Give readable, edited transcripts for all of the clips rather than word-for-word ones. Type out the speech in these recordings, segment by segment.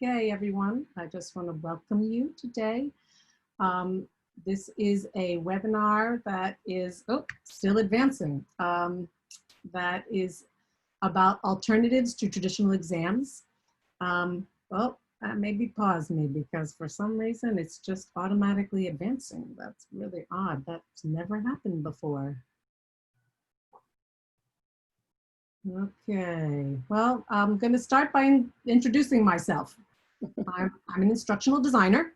Okay, everyone, I just want to welcome you today. Um, this is a webinar that is still advancing, that is about alternatives to traditional exams. Maybe pause me because for some reason it's just automatically advancing. That's really odd. That's never happened before. Okay, well, I'm going to start by introducing myself. I'm an instructional designer.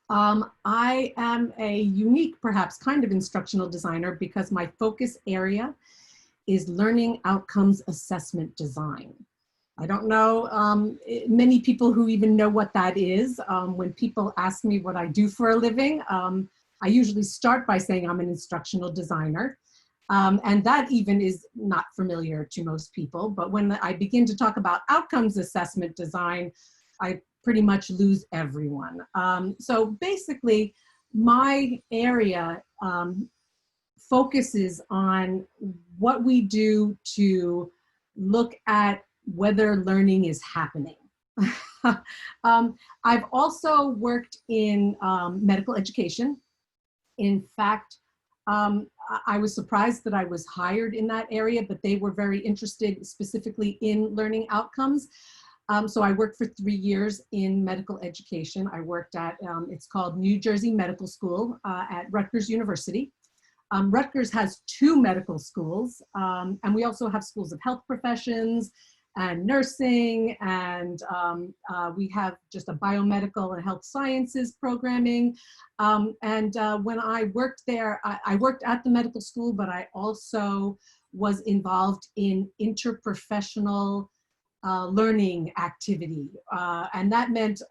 I am a unique, perhaps, kind of instructional designer because my focus area is learning outcomes assessment design. I don't know many people who even know what that is. When people ask me what I do for a living, I usually start by saying I'm an instructional designer. And that even is not familiar to most people. But when I begin to talk about outcomes assessment design, I pretty much lose everyone. So basically, my area focuses on what we do to look at whether learning is happening. I've also worked in medical education. In fact, I was surprised that I was hired in that area, but they were very interested specifically in learning outcomes. So I worked for 3 years in medical education. I worked at, it's called New Jersey Medical School at Rutgers University. Rutgers has 2 medical schools, and we also have schools of health professions and nursing, and we have just a biomedical and health sciences programming. When I worked there, I worked at the medical school, but I also was involved in interprofessional learning activity. And that meant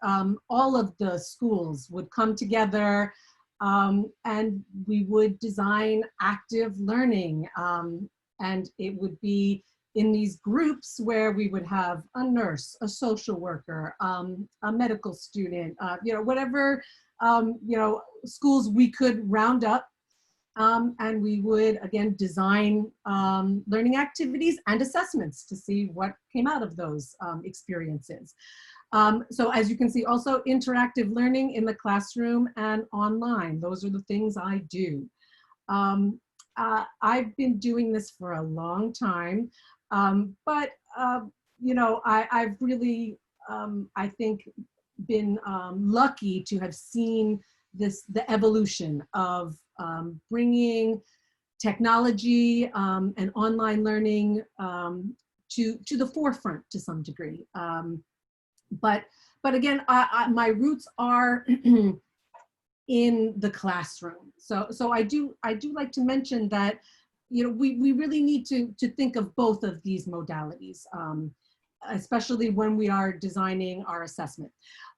all of the schools would come together and we would design active learning. And it would be in these groups where we would have a nurse, a social worker, a medical student, whatever, schools we could round up. And we would, again, design learning activities and assessments to see what came out of those experiences. So as you can see, also interactive learning in the classroom and online. Those are the things I do. I've been doing this for a long time, but I've really, I think, been lucky to have seen the evolution of bringing technology and online learning to the forefront to some degree. But again, my roots are in the classroom. So I do like to mention that, we really need to think of both of these modalities, especially when we are designing our assessment.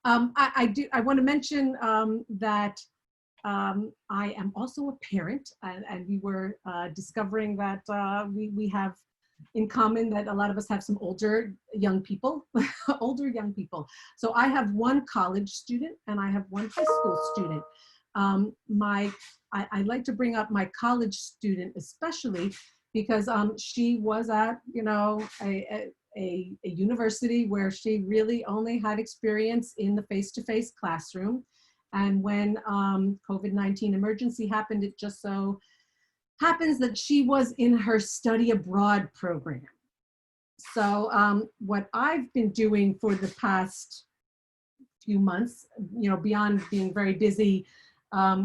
I want to mention that I am also a parent, and we were discovering that we have in common that a lot of us have some older young people, older young people. So I have one college student and I have one high school student. I like to bring up my college student especially because she was at, a university where she really only had experience in the face-to-face classroom. And when COVID-19 emergency happened, it just so happens that she was in her study abroad program. So what I've been doing for the past few months, beyond being very busy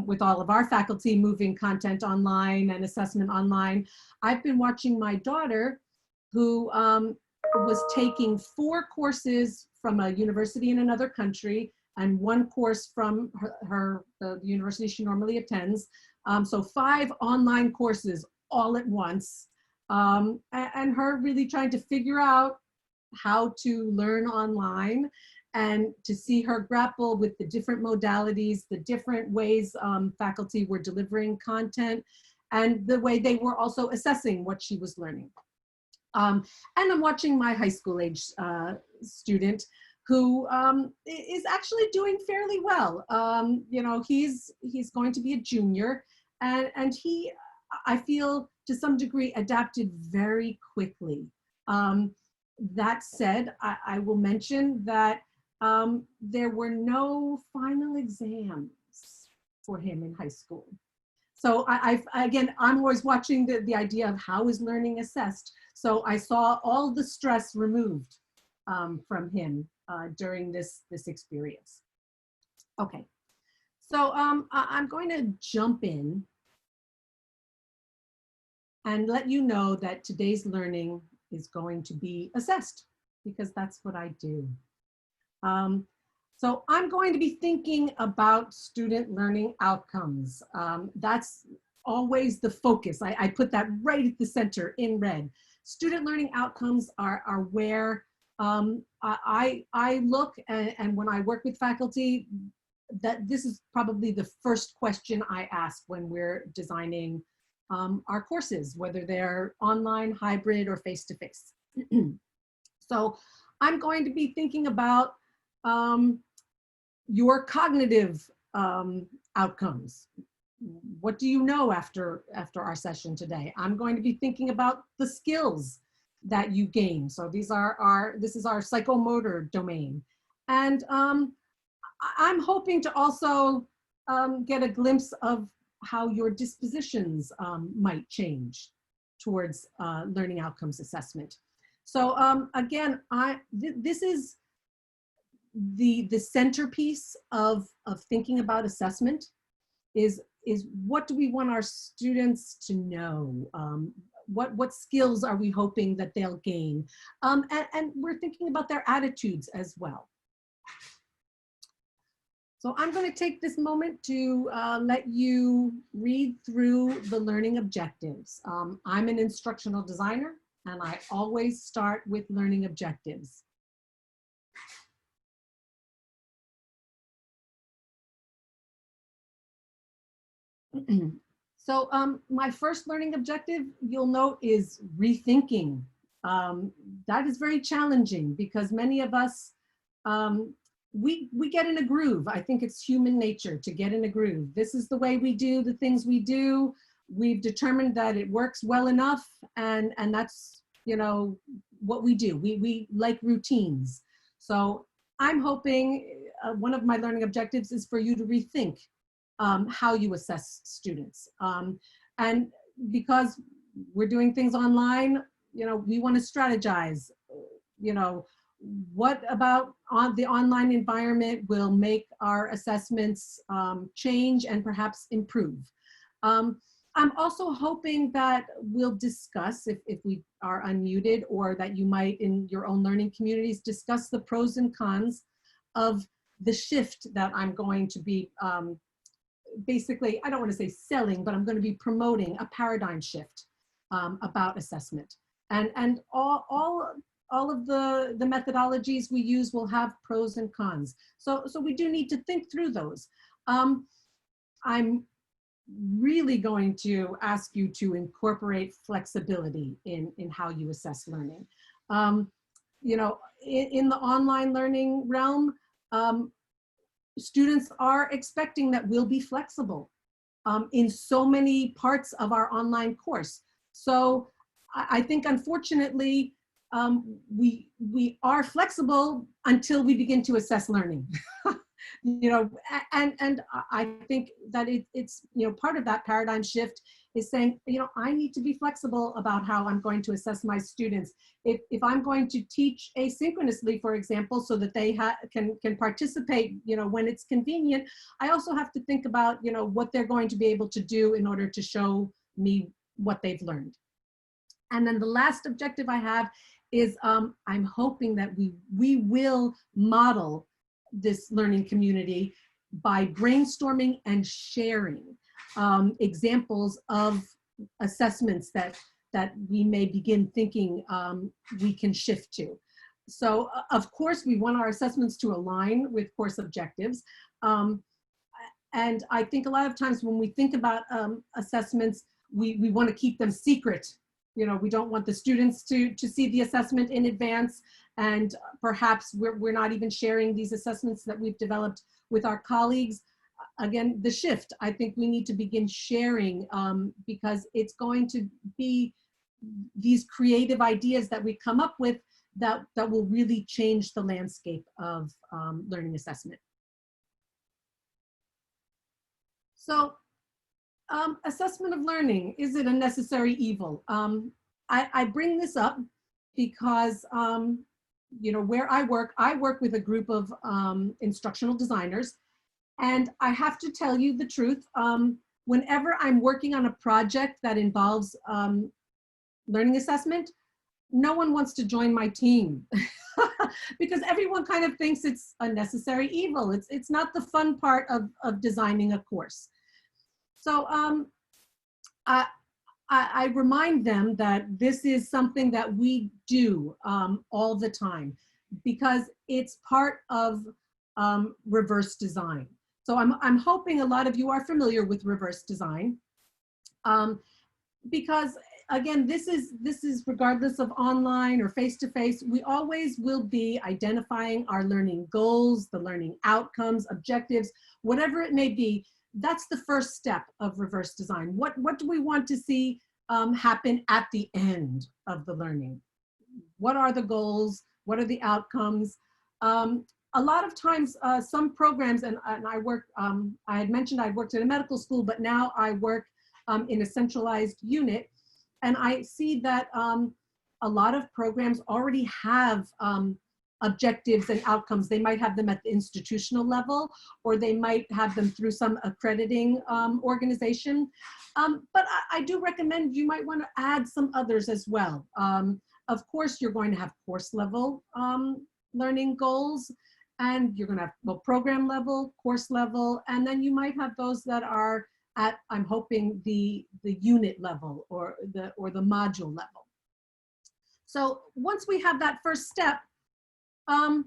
with all of our faculty moving content online and assessment online, I've been watching my daughter, who was taking 4 courses from a university in another country and 1 course from the university she normally attends. So 5 online courses all at once, and her really trying to figure out how to learn online and to see her grapple with the different modalities, the different ways faculty were delivering content, and the way they were also assessing what she was learning. And I'm watching my high school age student who is actually doing fairly well. He's going to be a junior, and he, I feel, to some degree, adapted very quickly. That said, I will mention that there were no final exams for him in high school. So again, I'm always watching the idea of how is learning assessed. So I saw all the stress removed from him during this experience. Okay, so I'm going to jump in and let you know that today's learning is going to be assessed, because that's what I do. So I'm going to be thinking about student learning outcomes. That's always the focus. I put that right at the center in red. Student learning outcomes are where I look, and when I work with faculty, that this is probably the first question I ask when we're designing our courses, whether they're online, hybrid, or face-to-face. So I'm going to be thinking about your cognitive outcomes. What do you know after our session today? I'm going to be thinking about the skills that you gain. So this is our psychomotor domain. And I'm hoping to also get a glimpse of how your dispositions might change towards learning outcomes assessment. So again, this is the centerpiece of thinking about assessment is what do we want our students to know? What skills are we hoping that they'll gain? And we're thinking about their attitudes as well. So I'm going to take this moment to let you read through the learning objectives. I'm an instructional designer, and I always start with learning objectives. So my first learning objective, you'll note, is rethinking. That is very challenging because many of us, we get in a groove. I think it's human nature to get in a groove. This is the way we do the things we do. We've determined that it works well enough, and that's, you know, what we do. We like routines. So I'm hoping one of my learning objectives is for you to rethink how you assess students. And because we're doing things online, you know, we want to strategize, you know, what about the online environment will make our assessments change and perhaps improve. I'm also hoping that we'll discuss, if we are unmuted, or that you might in your own learning communities discuss the pros and cons of the shift that I'm going to be basically, I don't want to say selling, but I'm going to be promoting a paradigm shift about assessment. And all of the methodologies we use will have pros and cons. So we do need to think through those. I'm really going to ask you to incorporate flexibility in how you assess learning. You know, in the online learning realm, students are expecting that we'll be flexible in so many parts of our online course. So I think, unfortunately, we are flexible until we begin to assess learning. You know, and I think that it's, you know, part of that paradigm shift is saying, you know, I need to be flexible about how I'm going to assess my students. If I'm going to teach asynchronously, for example, so that they can participate, you know, when it's convenient, I also have to think about, you know, what they're going to be able to do in order to show me what they've learned. And then the last objective I have is I'm hoping that we will model this learning community by brainstorming and sharing examples of assessments that we may begin thinking we can shift to. So of course, we want our assessments to align with course objectives. And I think a lot of times when we think about assessments, we want to keep them secret. You know, we don't want the students to see the assessment in advance, and perhaps we're not even sharing these assessments that we've developed with our colleagues. Again, the shift, I think we need to begin sharing because it's going to be these creative ideas that we come up with that will really change the landscape of learning assessment. So assessment of learning, is it a necessary evil? I bring this up because, you know, where I work with a group of instructional designers, and I have to tell you the truth. Whenever I'm working on a project that involves learning assessment, no one wants to join my team because everyone kind of thinks it's a necessary evil. It's not the fun part of designing a course. So I remind them that this is something that we do all the time because it's part of reverse design. So I'm hoping a lot of you are familiar with reverse design because again, this is regardless of online or face-to-face, we always will be identifying our learning goals, the learning outcomes, objectives, whatever it may be. That's the first step of reverse design. What do we want to see happen at the end of the learning? What are the goals? What are the outcomes? A lot of times, some programs, and I work, I had mentioned I worked in a medical school, but now I work in a centralized unit. And I see that a lot of programs already have objectives and outcomes. They might have them at the institutional level, or they might have them through some accrediting organization. But I do recommend you might want to add some others as well. Of course, you're going to have course level learning goals, and you're going to have well, program level, course level, and then you might have those that are at, I'm hoping, the unit level or the module level. So once we have that first step, the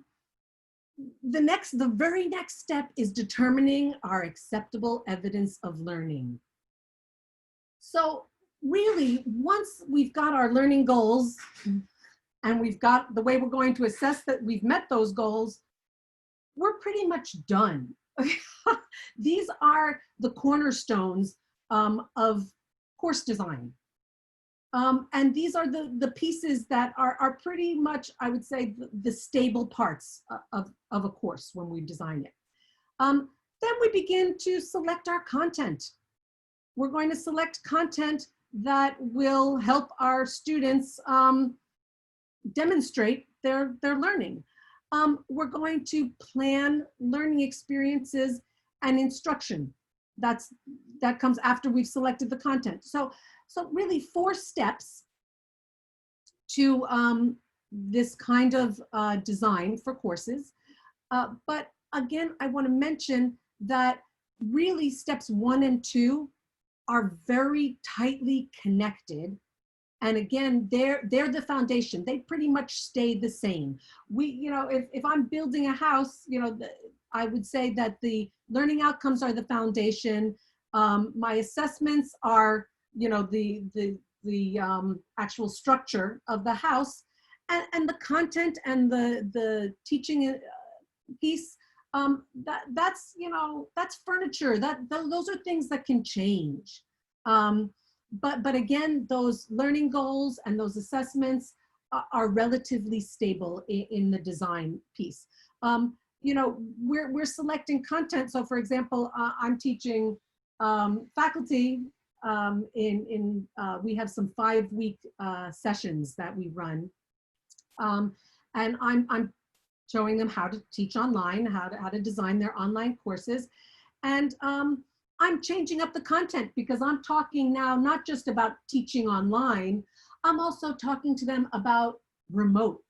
very next step is determining our acceptable evidence of learning. So really, once we've got our learning goals and we've got the way we're going to assess that we've met those goals, we're pretty much done. These are the cornerstones of course design. And these are the pieces that are pretty much, I would say, the stable parts of a course when we design it. Then we begin to select our content. We're going to select content that will help our students demonstrate their learning. We're going to plan learning experiences and instruction. That comes after we've selected the content. So really 4 steps to this kind of design for courses. But again, I want to mention that really steps 1 and 2 are very tightly connected. And again, they're the foundation. They pretty much stay the same. You know, if I'm building a house, you know, I would say that the learning outcomes are the foundation. My assessments are, you know, the actual structure of the house, and the content and the teaching piece. That's, you know, that's furniture. Those are things that can change. But again, those learning goals and those assessments are relatively stable in the design piece. You know, we're selecting content. So for example, I'm teaching faculty we have some 5-week sessions that we run. And I'm showing them how to teach online, how to design their online courses. And I'm changing up the content because I'm talking now not just about teaching online, I'm also talking to them about remote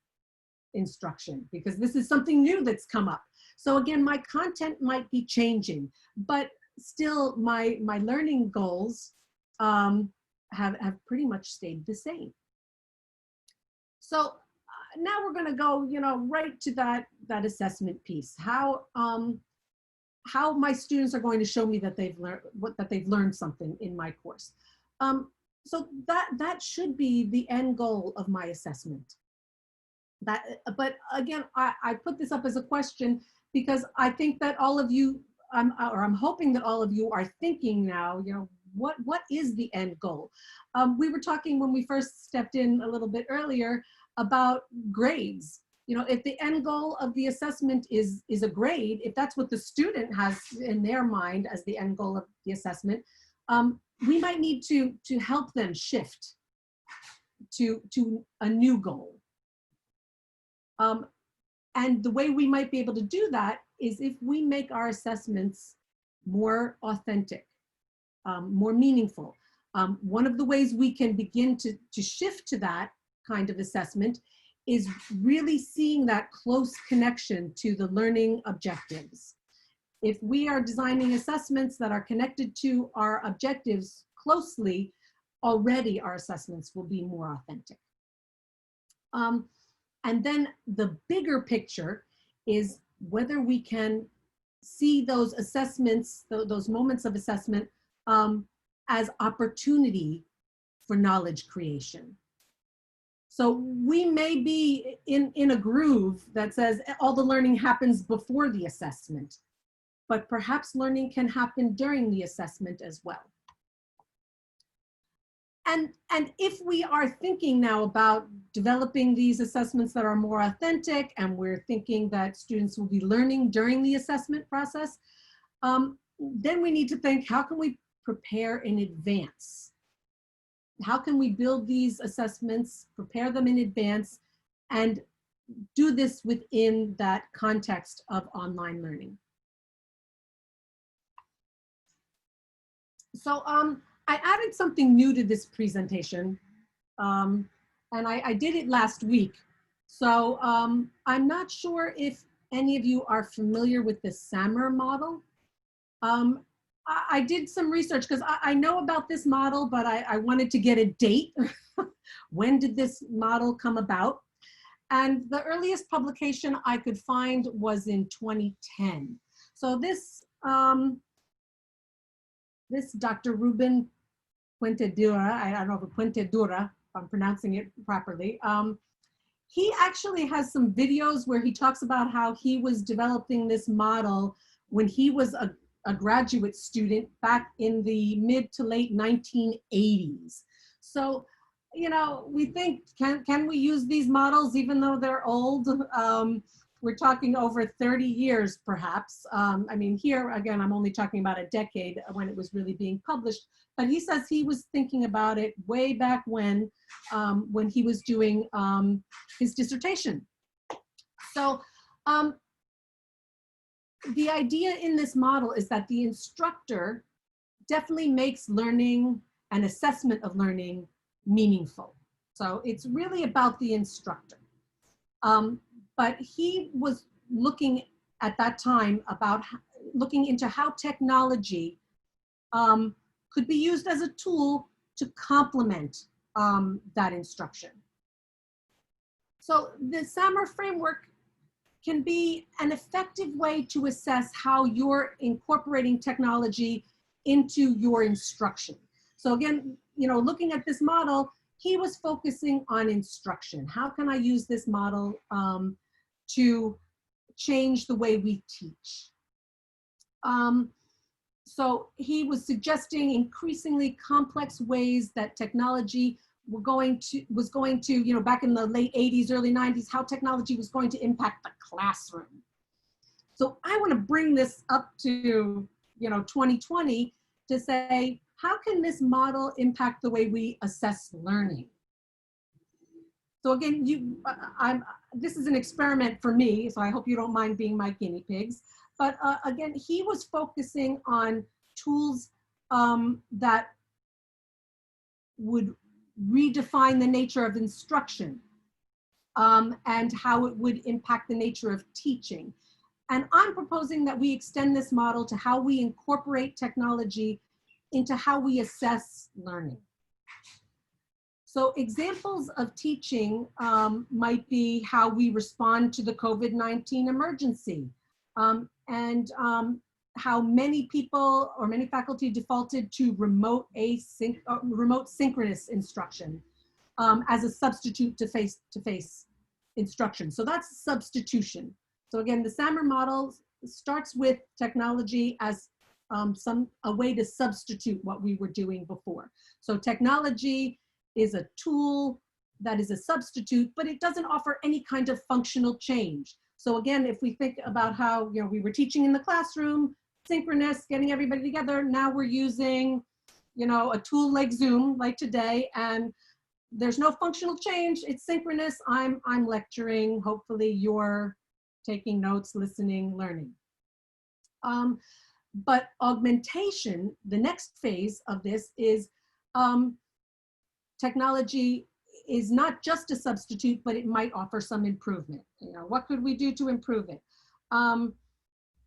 instruction because this is something new that's come up. So again, my content might be changing, but still my learning goals have pretty much stayed the same. So now we're going to go, you know, right to that assessment piece. How my students are going to show me that they've learned something in my course. So that should be the end goal of my assessment. But again, I put this up as a question because I think that all of you, I'm hoping that all of you are thinking now, you know, what is the end goal? We were talking when we first stepped in a little bit earlier about grades. You know, if the end goal of the assessment is a grade, if that's what the student has in their mind as the end goal of the assessment, we might need to help them shift to a new goal. And the way we might be able to do that is if we make our assessments more authentic, more meaningful. One of the ways we can begin to shift to that kind of assessment is really seeing that close connection to the learning objectives. If we are designing assessments that are connected to our objectives closely, already our assessments will be more authentic. And then the bigger picture is whether we can see those assessments, those moments of assessment, as opportunity for knowledge creation. So we may be in a groove that says all the learning happens before the assessment, but perhaps learning can happen during the assessment as well. And if we are thinking now about developing these assessments that are more authentic, and we're thinking that students will be learning during the assessment process, then we need to think, how can we prepare in advance? How can we build these assessments, prepare them in advance, and do this within that context of online learning? So I added something new to this presentation, and I did it last week. So I'm not sure if any of you are familiar with the SAMR model. I did some research because I know about this model, but I wanted to get a date. When did this model come about? And the earliest publication I could find was in 2010. So this Dr. Ruben Puentedura, I don't know if Puentedura, if I'm pronouncing it properly, he actually has some videos where he talks about how he was developing this model when he was a graduate student back in the mid to late 1980s. So, you know, we think, can we use these models even though they're old? We're talking over 30 years, perhaps. I mean, here, again, I'm only talking about a decade when it was really being published, but he says he was thinking about it way back when he was doing his dissertation. So, the idea in this model is that the instructor definitely makes learning and assessment of learning meaningful. So it's really about the instructor. But he was looking at that time about looking into how technology could be used as a tool to complement that instruction. So the SAMR framework can be an effective way to assess how you're incorporating technology into your instruction. So again, you know, looking at this model, he was focusing on instruction. How can I use this model to change the way we teach? So he was suggesting increasingly complex ways that technology was going to, you know, back in the late 80s, early 90s, how technology was going to impact the classroom. So I want to bring this up to, you know, 2020 to say, how can this model impact the way we assess learning? So again, this is an experiment for me, so I hope you don't mind being my guinea pigs. But again, he was focusing on tools that would redefine the nature of instruction and how it would impact the nature of teaching. And I'm proposing that we extend this model to how we incorporate technology into how we assess learning. So examples of teaching might be how we respond to the COVID-19 emergency and how many people or many faculty defaulted to remote synchronous instruction as a substitute to face-to-face instruction. So that's substitution. So again, the SAMR model starts with technology as a way to substitute what we were doing before. So technology is a tool that is a substitute, but it doesn't offer any kind of functional change. So again, if we think about how, we were teaching in the classroom, synchronous, getting everybody together, now we're using, a tool like Zoom, like today, and there's no functional change. It's synchronous. I'm lecturing. Hopefully you're taking notes, listening, learning. But augmentation, the next phase of this is technology is not just a substitute, but it might offer some improvement. What could we do to improve it?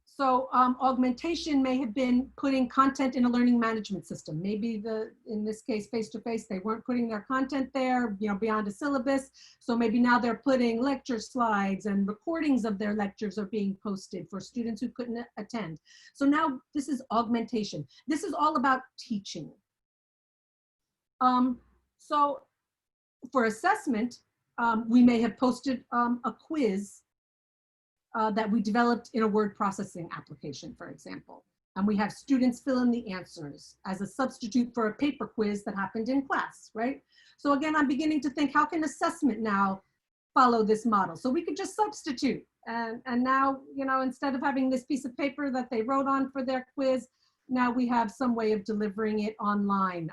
So augmentation may have been putting content in a learning management system. Maybe in this case, face-to-face, they weren't putting their content there, beyond a syllabus. So maybe now they're putting lecture slides and recordings of their lectures are being posted for students who couldn't attend. So now this is augmentation. This is all about teaching. So for assessment, we may have posted a quiz that we developed in a word processing application, for example. And we have students fill in the answers as a substitute for a paper quiz that happened in class, right? So again, I'm beginning to think, how can assessment now follow this model? So we could just substitute. And now, instead of having this piece of paper that they wrote on for their quiz, now we have some way of delivering it online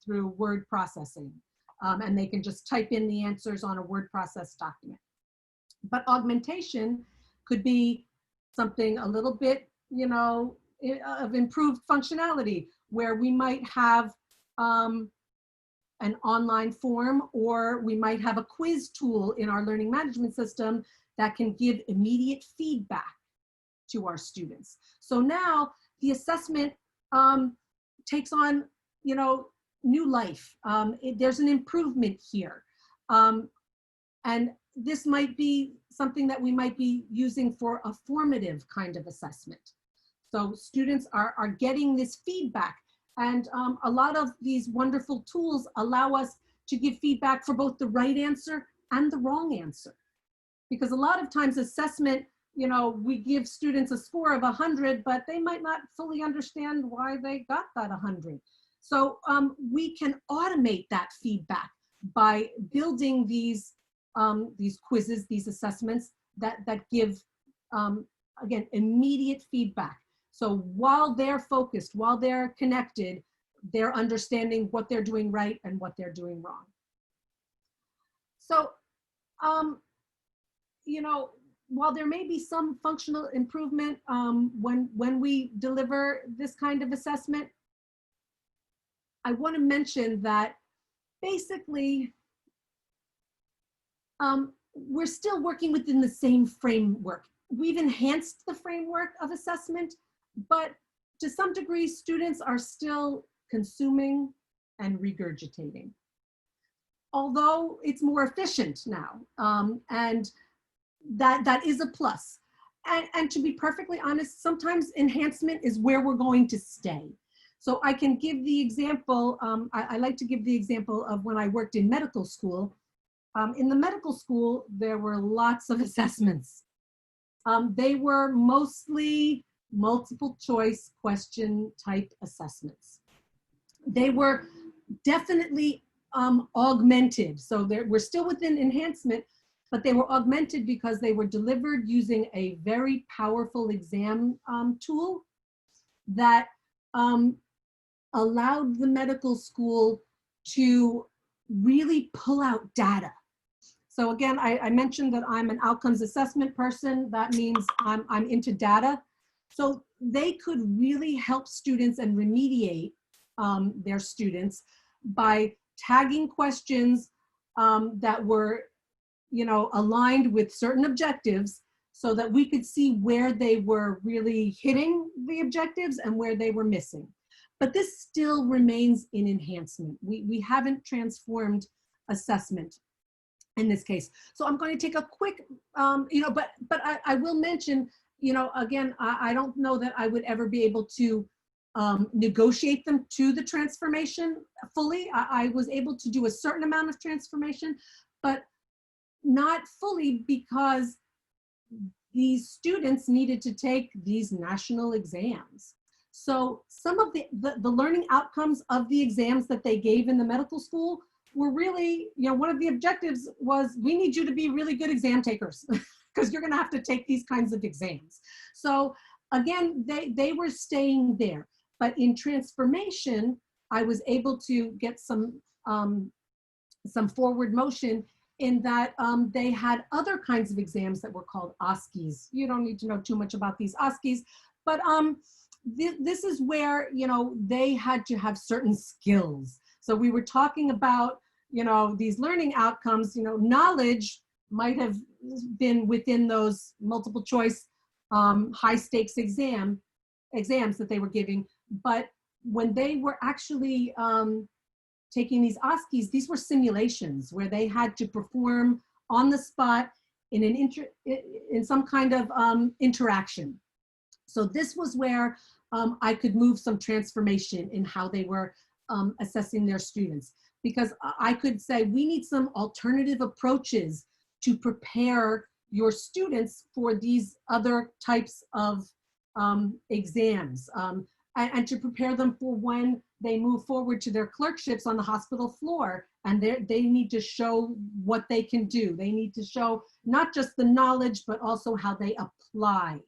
through word processing. And they can just type in the answers on a word process document. But augmentation could be something a little bit, of improved functionality, where we might have an online form, or we might have a quiz tool in our learning management system that can give immediate feedback to our students. So now the assessment takes on, new life. There's an improvement here. And this might be something that we might be using for a formative kind of assessment. So students are getting this feedback, and a lot of these wonderful tools allow us to give feedback for both the right answer and the wrong answer. Because a lot of times assessment, we give students a score of 100, but they might not fully understand why they got that 100. So we can automate that feedback by building these quizzes, these assessments that give, again, immediate feedback. So while they're focused, while they're connected, they're understanding what they're doing right and what they're doing wrong. So, while there may be some functional improvement when we deliver this kind of assessment, I want to mention that basically, we're still working within the same framework. We've enhanced the framework of assessment, but to some degree, students are still consuming and regurgitating. Although it's more efficient now, and that is a plus. And to be perfectly honest, sometimes enhancement is where we're going to stay. So I can give the example, I like to give the example of when I worked in medical school. In the medical school, there were lots of assessments. They were mostly multiple choice question type assessments. They were definitely augmented. So we're still within enhancement, but they were augmented because they were delivered using a very powerful exam tool that allowed the medical school to really pull out data. So again, I mentioned that I'm an outcomes assessment person. That means I'm into data. So they could really help students and remediate their students by tagging questions that were, aligned with certain objectives, so that we could see where they were really hitting the objectives and where they were missing. But this still remains in enhancement. We haven't transformed assessment in this case. So I'm going to take a quick, but I will mention, again, I don't know that I would ever be able to negotiate them to the transformation fully. I was able to do a certain amount of transformation, but not fully, because these students needed to take these national exams. So some of the learning outcomes of the exams that they gave in the medical school were really, one of the objectives was, we need you to be really good exam takers because you're going to have to take these kinds of exams. So again, they were staying there. But in transformation, I was able to get some forward motion in that they had other kinds of exams that were called OSCEs. You don't need to know too much about these OSCEs, but this is where, they had to have certain skills. So we were talking about, these learning outcomes, knowledge might have been within those multiple choice high stakes exams that they were giving. But when they were actually taking these OSCEs, these were simulations where they had to perform on the spot in some kind of interaction. So this was where I could move some transformation in how they were assessing their students, because I could say, we need some alternative approaches to prepare your students for these other types of exams, and to prepare them for when they move forward to their clerkships on the hospital floor, and they need to show what they can do. They need to show not just the knowledge, but also how they apply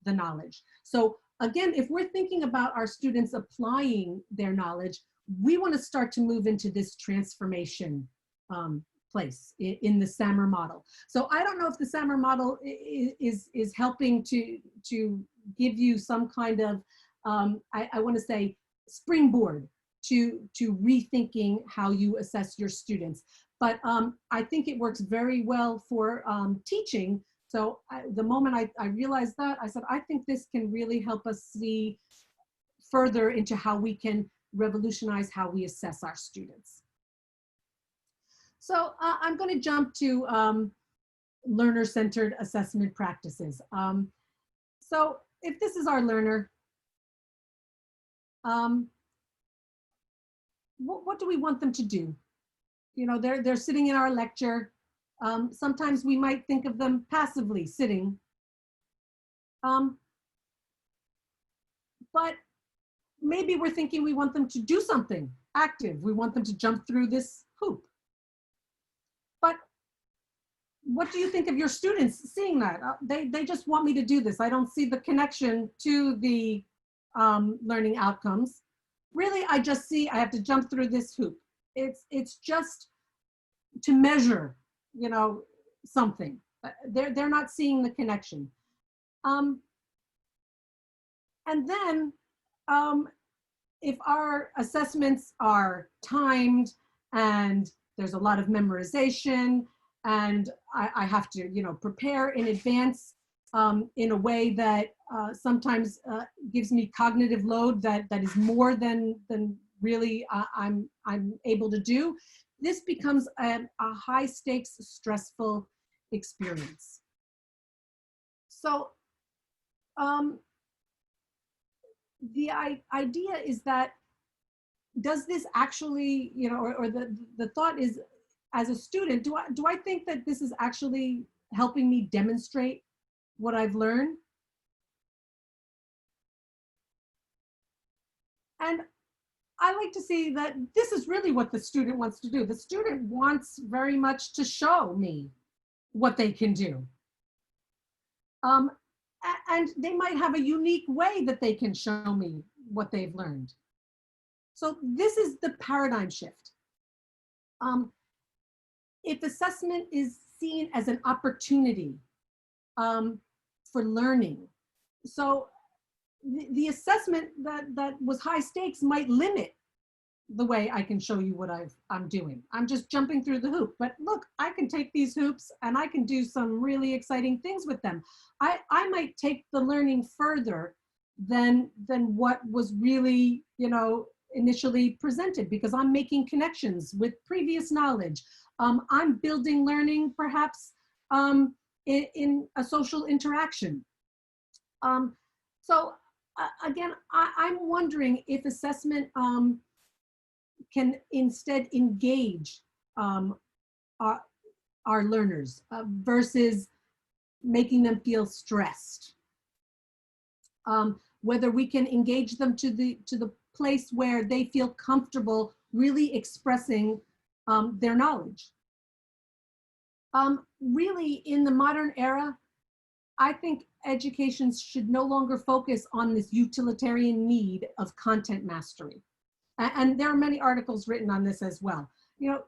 the knowledge. So again, if we're thinking about our students applying their knowledge, we want to start to move into this transformation place in the SAMR model. So I don't know if the SAMR model is helping to give you some kind of, I want to say, springboard to rethinking how you assess your students. But I think it works very well for teaching. So the moment I realized that, I said, I think this can really help us see further into how we can revolutionize how we assess our students. So I'm going to jump to learner-centered assessment practices. So if this is our learner, what do we want them to do? They're sitting in our lecture. Sometimes we might think of them passively sitting. But maybe we're thinking we want them to do something active. We want them to jump through this hoop. But what do you think of your students seeing that? They just want me to do this. I don't see the connection to the learning outcomes. Really, I just see I have to jump through this hoop. It's just to measure, something. They're not seeing the connection. And then if our assessments are timed and there's a lot of memorization, and I have to, prepare in advance in a way that sometimes gives me cognitive load that is more than really I'm able to do, this becomes a high stakes, stressful experience. So the idea is that, does this actually, or the thought is, as a student, do I think that this is actually helping me demonstrate what I've learned? And I like to see that this is really what the student wants to do. The student wants very much to show me what they can do. And they might have a unique way that they can show me what they've learned. So this is the paradigm shift. If assessment is seen as an opportunity for learning, so the assessment that was high stakes might limit the way I can show you what I'm doing. I'm just jumping through the hoop. But look, I can take these hoops and I can do some really exciting things with them. I might take the learning further than what was really, initially presented, because I'm making connections with previous knowledge. I'm building learning perhaps in a social interaction. So again, I'm wondering if assessment can instead engage our learners versus making them feel stressed. Whether we can engage them to the place where they feel comfortable really expressing their knowledge. Really, in the modern era, I think education should no longer focus on this utilitarian need of content mastery. And there are many articles written on this as well. You know,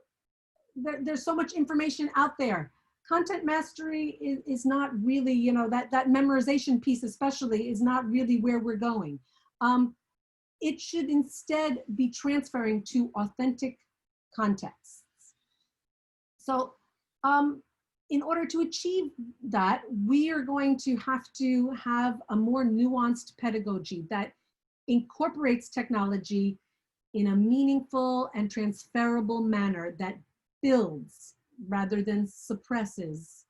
there's so much information out there. Content mastery is not really, you know, that memorization piece especially is not really where we're going. It should instead be transferring to authentic contexts. So in order to achieve that, we are going to have a more nuanced pedagogy that incorporates technology in a meaningful and transferable manner that builds rather than suppresses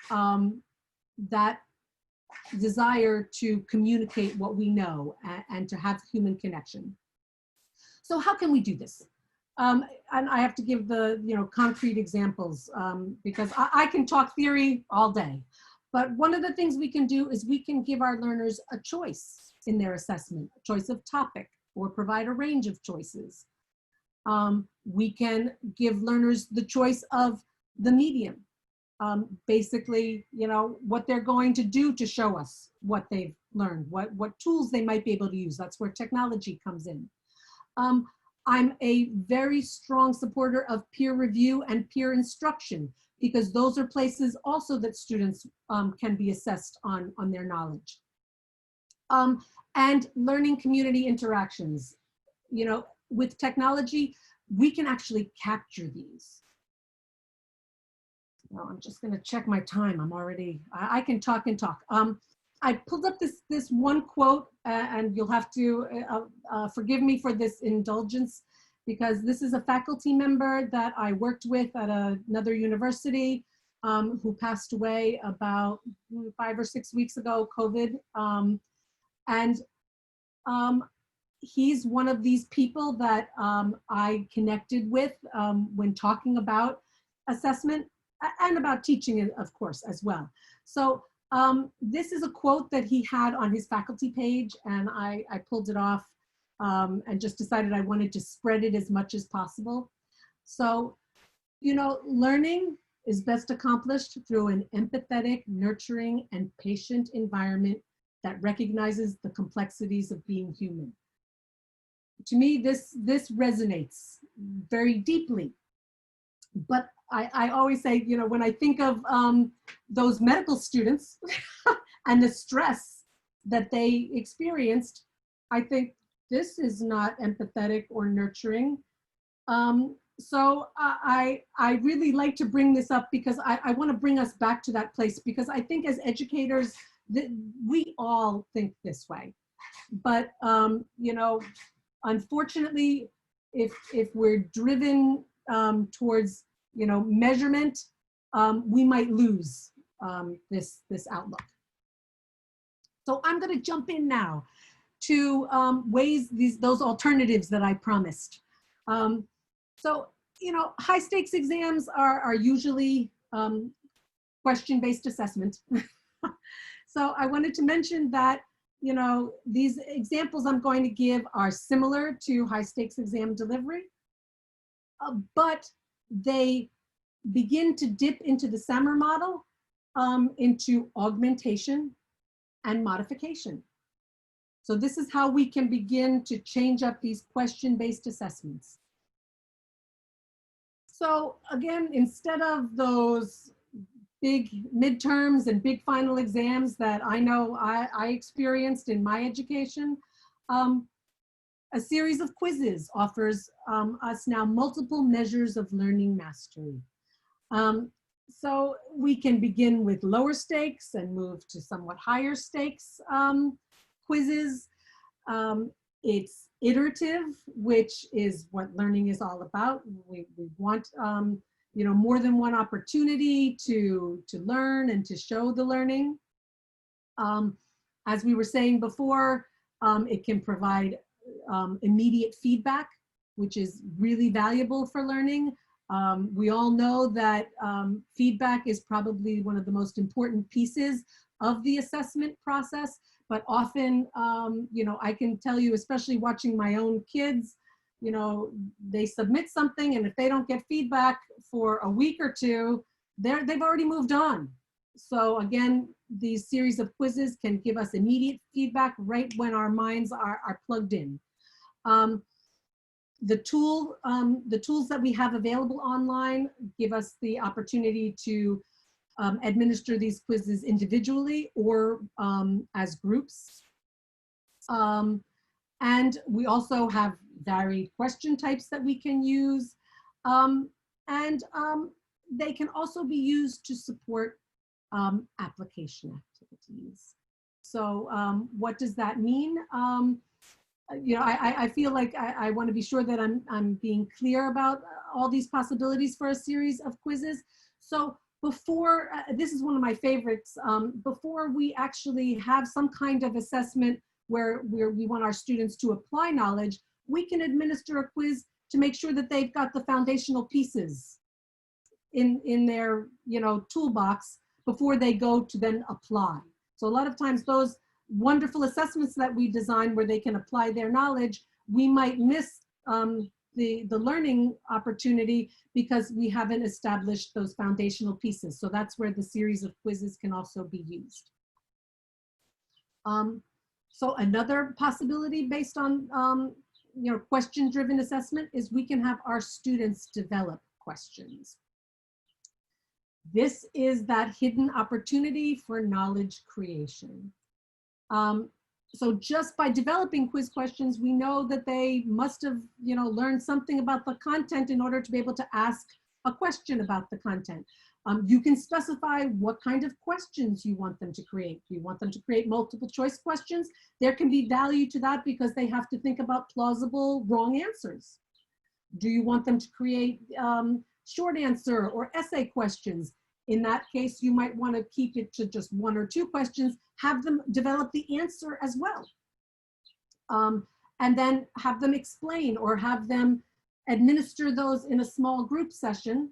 that desire to communicate what we know and to have human connection. So how can we do this? And I have to give the concrete examples because I can talk theory all day. But one of the things we can do is we can give our learners a choice in their assessment, a choice of topic, or provide a range of choices. We can give learners the choice of the medium. Basically, what they're going to do to show us what they've learned, what tools they might be able to use. That's where technology comes in. I'm a very strong supporter of peer review and peer instruction, because those are places also that students can be assessed on their knowledge. And learning community interactions. With technology, we can actually capture these. Well, I'm just going to check my time. I can talk and talk. I pulled up this one quote, and you'll have to forgive me for this indulgence, because this is a faculty member that I worked with at another university who passed away about 5 or 6 weeks ago, COVID. He's one of these people that I connected with when talking about assessment and about teaching, of course, as well. So this is a quote that he had on his faculty page, and I pulled it off and just decided I wanted to spread it as much as possible. So, learning is best accomplished through an empathetic, nurturing, and patient environment that recognizes the complexities of being human. To me, this resonates very deeply. But I always say, when I think of those medical students and the stress that they experienced, I think this is not empathetic or nurturing. So I really like to bring this up because I want to bring us back to that place, because I think as educators, we all think this way. But, unfortunately, if we're driven towards measurement, we might lose this outlook. So I'm going to jump in now to those alternatives that I promised. So high stakes exams are usually question-based assessment. So I wanted to mention that these examples I'm going to give are similar to high stakes exam delivery, but they begin to dip into the SAMR model, into augmentation and modification. So this is how we can begin to change up these question-based assessments. So again, instead of those big midterms and big final exams that I know I experienced in my education, a series of quizzes offers us now multiple measures of learning mastery. So we can begin with lower stakes and move to somewhat higher stakes quizzes. It's iterative, which is what learning is all about. We want more than one opportunity to learn and to show the learning. As we were saying before, it can provide immediate feedback, which is really valuable for learning. We all know that feedback is probably one of the most important pieces of the assessment process, but often, I can tell you, especially watching my own kids, you know, they submit something, and if they don't get feedback for a week or two, they've already moved on. So again, these series of quizzes can give us immediate feedback right when our minds are plugged in. The tools that we have available online give us the opportunity to administer these quizzes individually or as groups. And we also have varied question types that we can use. They can also be used to support application activities. So what does that mean? You know, I feel like I want to be sure that I'm being clear about all these possibilities for a series of quizzes. So before, this is one of my favorites, before we actually have some kind of assessment where we want our students to apply knowledge, we can administer a quiz to make sure that they've got the foundational pieces in their, you know, toolbox before they go to then apply. So a lot of times those wonderful assessments that we design where they can apply their knowledge, we might miss the learning opportunity because we haven't established those foundational pieces. So that's where the series of quizzes can also be used. So another possibility based on you know, question-driven assessment is we can have our students develop questions. This is that hidden opportunity for knowledge creation. So just by developing quiz questions, we know that they must have, you know, learned something about the content in order to be able to ask a question about the content. You can specify what kind of questions you want them to create. Do you want them to create multiple choice questions? There can be value to that because they have to think about plausible wrong answers. Do you want them to create short answer or essay questions? In that case, you might want to keep it to just 1 or 2 questions, have them develop the answer as well. And then have them explain or have them administer those in a small group session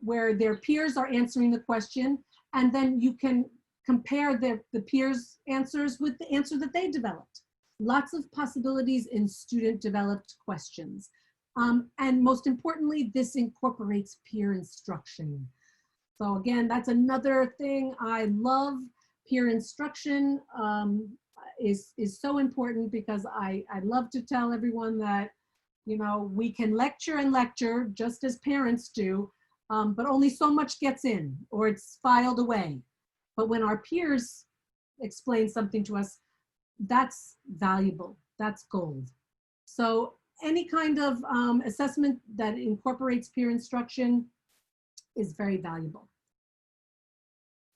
where their peers are answering the question, and then you can compare the peers' answers with the answer that they developed. Lots of possibilities in student-developed questions. And most importantly, this incorporates peer instruction. So again, that's another thing I love. Peer instruction is so important because I love to tell everyone that, you know, we can lecture and lecture just as parents do, but only so much gets in or it's filed away. But when our peers explain something to us, that's valuable, that's gold. So any kind of assessment that incorporates peer instruction is very valuable.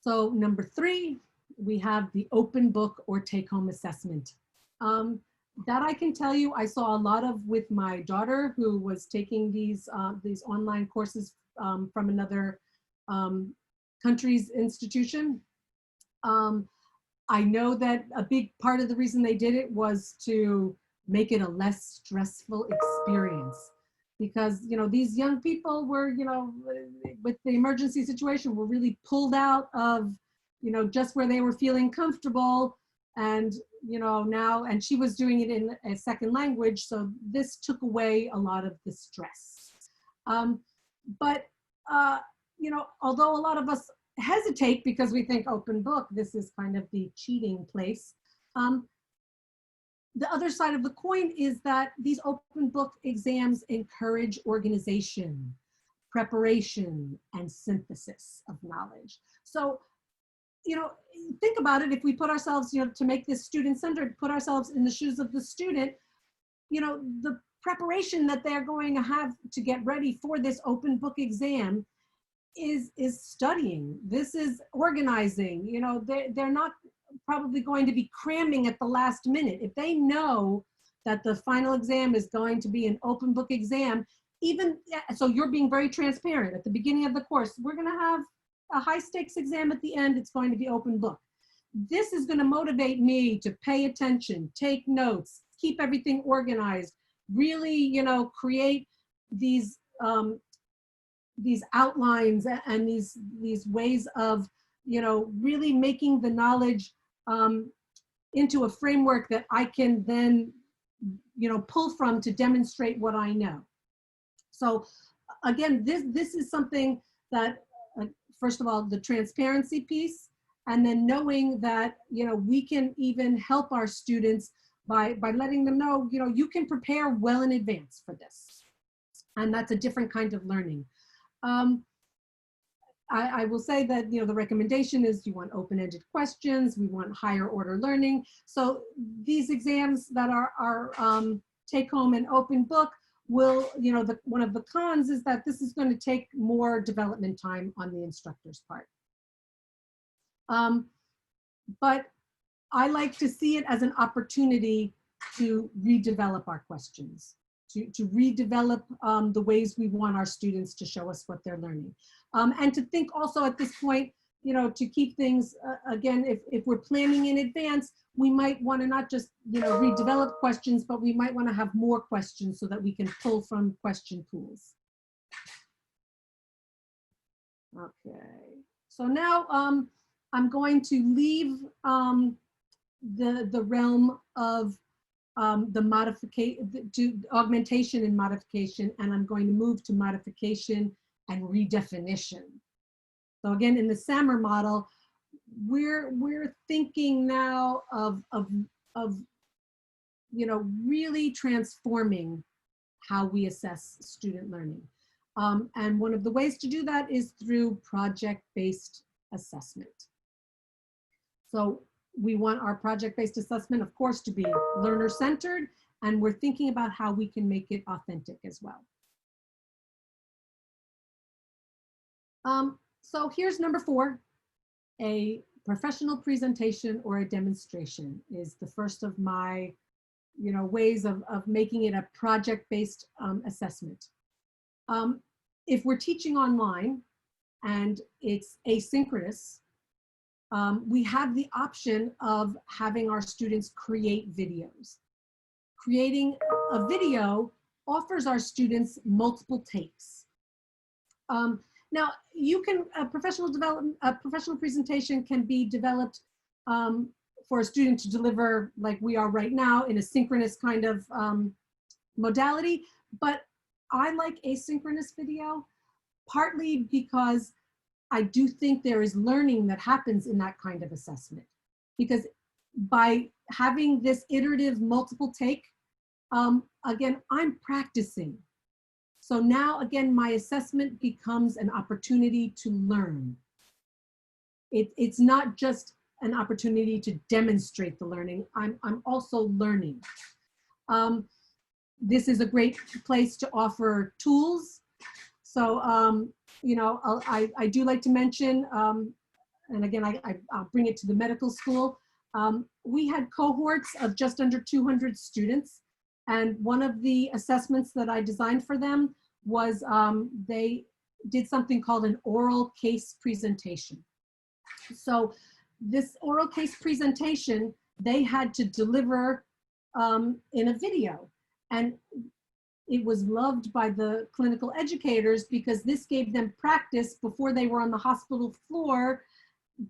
So number 3, we have the open book or take-home assessment. That I can tell you, I saw a lot of with my daughter who was taking these online courses from another country's institution. I know that a big part of the reason they did it was to make it a less stressful experience. Because, you know, these young people were, you know, with the emergency situation, were really pulled out of, you know, just where they were feeling comfortable. And, you know, now, and she was doing it in a second language. So this took away a lot of the stress. You know, although a lot of us hesitate because we think open book, this is kind of the cheating place. The other side of the coin is that these open book exams encourage organization, preparation, and synthesis of knowledge. So, you know, think about it. If we put ourselves, you know, to make this student-centered, put ourselves in the shoes of the student, you know, the preparation that they're going to have to get ready for this open book exam is studying. This is organizing. You know, they're not probably going to be cramming at the last minute. If they know that the final exam is going to be an open book exam, even so, you're being very transparent at the beginning of the course. We're going to have a high stakes exam at the end. It's going to be open book. This is going to motivate me to pay attention, take notes, keep everything organized, really, you know, create these outlines and these ways of, you know, really making the knowledge into a framework that I can then pull from to demonstrate what I know. So again, this is something that, first of all, the transparency piece, and then knowing that, we can even help our students by letting them know, you can prepare well in advance for this. And that's a different kind of learning. I will say that, the recommendation is you want open-ended questions, we want higher order learning. So these exams that are take home and open book will, one of the cons is that this is going to take more development time on the instructor's part. But I like to see it as an opportunity to redevelop our questions, to redevelop the ways we want our students to show us what they're learning. And to think also at this point, to keep things, again, if we're planning in advance, we might want to not just, redevelop questions, but we might want to have more questions so that we can pull from question pools. Okay, so now I'm going to leave the realm of the modification to augmentation and modification, and I'm going to move to modification and redefinition. So again, in the SAMR model, we're thinking now of really transforming how we assess student learning. And one of the ways to do that is through project-based assessment. So we want our project-based assessment, of course, to be learner-centered, and we're thinking about how we can make it authentic as well. So here's number 4, a professional presentation or a demonstration is the first of my, ways of making it a project-based assessment. If we're teaching online and it's asynchronous, we have the option of having our students create videos. Creating a video offers our students multiple takes. Now, you can, a professional presentation can be developed for a student to deliver like we are right now in a synchronous kind of modality, but I like asynchronous video, partly because I do think there is learning that happens in that kind of assessment. Because by having this iterative multiple take, again, I'm practicing. So now, again, my assessment becomes an opportunity to learn. It's not just an opportunity to demonstrate the learning. I'm also learning. This is a great place to offer tools. So, I do like to mention, and again, I'll bring it to the medical school. We had cohorts of just under 200 students. And one of the assessments that I designed for them was they did something called an oral case presentation. So this oral case presentation, they had to deliver in a video. And it was loved by the clinical educators because this gave them practice before they were on the hospital floor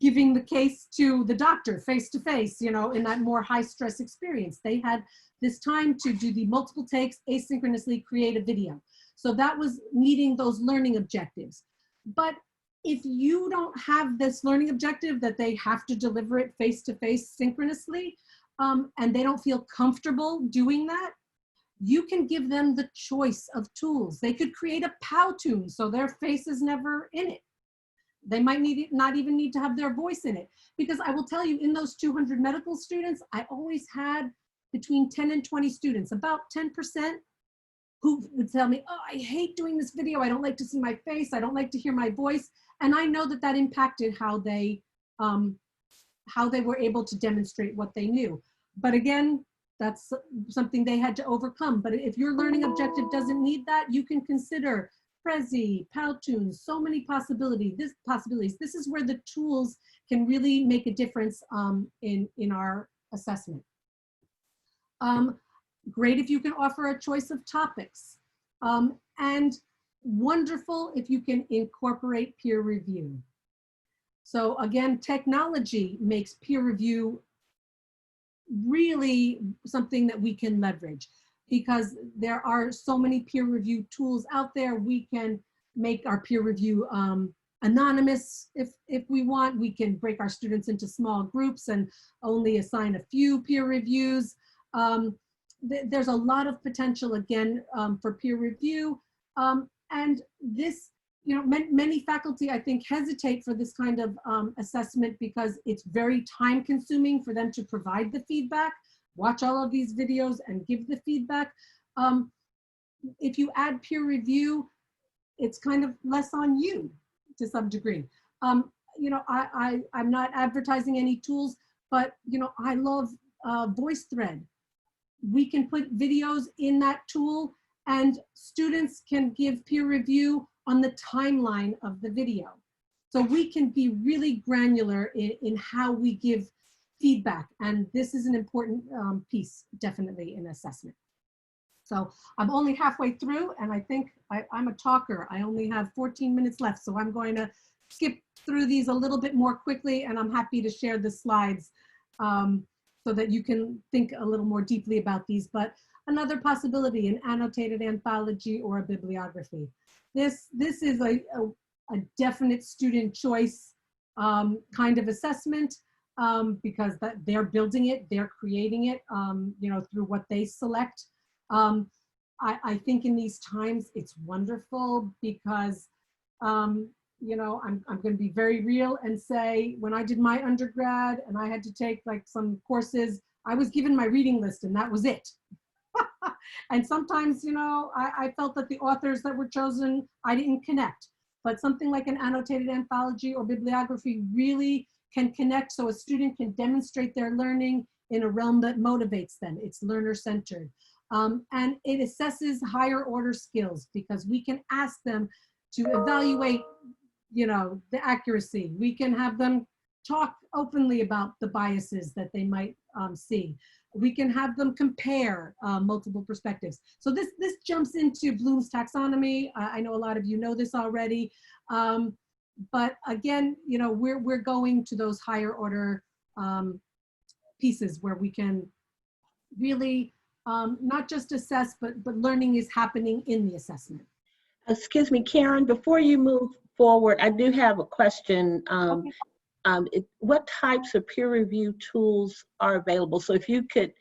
giving the case to the doctor face to face, in that more high stress experience. They had this time to do the multiple takes, asynchronously create a video. So that was meeting those learning objectives. But if you don't have this learning objective that they have to deliver it face to face synchronously, and they don't feel comfortable doing that, you can give them the choice of tools. They could create a Powtoon so their face is never in it. They might not even need to have their voice in it. Because I will tell you, in those 200 medical students, I always had between 10 and 20 students, about 10%, who would tell me, oh, I hate doing this video. I don't like to see my face. I don't like to hear my voice. And I know that that impacted how they were able to demonstrate what they knew. But again, that's something they had to overcome. But if your learning objective doesn't need that, you can consider Prezi, Powtoon, so many possibilities. This is where the tools can really make a difference in our assessment. Great if you can offer a choice of topics. And wonderful if you can incorporate peer review. So again, technology makes peer review really something that we can leverage, because there are so many peer review tools out there. We can make our peer review anonymous if we want. We can break our students into small groups and only assign a few peer reviews. There's a lot of potential, again, for peer review. And this, many faculty, I think, hesitate for this kind of assessment because it's very time consuming for them to provide the feedback, watch all of these videos and give the feedback. If you add peer review, it's kind of less on you to some degree. I'm not advertising any tools, but I love VoiceThread. We can put videos in that tool and students can give peer review on the timeline of the video. So we can be really granular in how we give feedback. And this is an important piece, definitely, in assessment. So I'm only halfway through, and I think I'm a talker. I only have 14 minutes left, so I'm going to skip through these a little bit more quickly, and I'm happy to share the slides so that you can think a little more deeply about these. But another possibility, an annotated anthology or a bibliography. This is a definite student choice kind of assessment because they're building it, they're creating it, through what they select. I think in these times it's wonderful because, I'm going to be very real and say, when I did my undergrad and I had to take like some courses, I was given my reading list and that was it. And sometimes, I felt that the authors that were chosen, I didn't connect. But something like an annotated anthology or bibliography really can connect, so a student can demonstrate their learning in a realm that motivates them. It's learner-centered. And it assesses higher order skills because we can ask them to evaluate, the accuracy. We can have them talk openly about the biases that they might see. We can have them compare multiple perspectives. So this jumps into Bloom's taxonomy. I know a lot of you know this already. But again, we're going to those higher order pieces where we can really not just assess, but learning is happening in the assessment. Excuse me, Karen, before you move forward, I do have a question. Okay. What types of peer review tools are available? So if you could,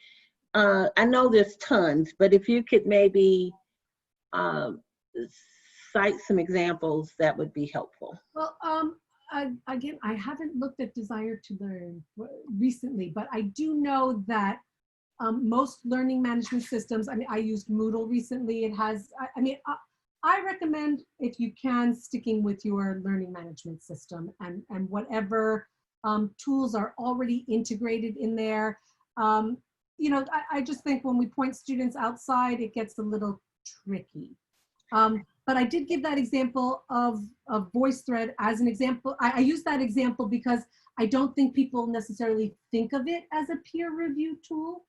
I know there's tons, but if you could maybe cite some examples, that would be helpful. Well, again, I haven't looked at Desire to Learn recently, but I do know that most learning management systems, I used Moodle recently. It has, I recommend, if you can, sticking with your learning management system and whatever tools are already integrated in there. I just think when we point students outside, it gets a little tricky. But I did give that example of VoiceThread as an example. I use that example because I don't think people necessarily think of it as a peer review tool.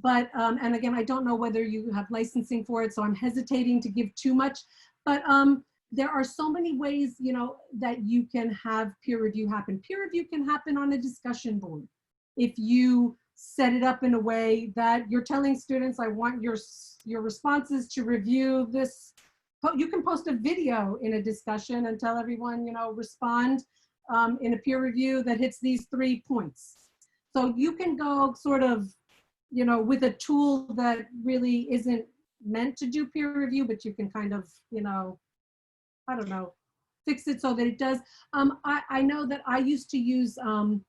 But, and again, I don't know whether you have licensing for it, so I'm hesitating to give too much. But there are so many ways, that you can have peer review happen. Peer review can happen on a discussion board. If you set it up in a way that you're telling students, I want your responses to review this. You can post a video in a discussion and tell everyone, respond in a peer review that hits these 3 points. So you can go sort of, with a tool that really isn't meant to do peer review, but you can kind of, I don't know, fix it so that it does. I know that I used to use, a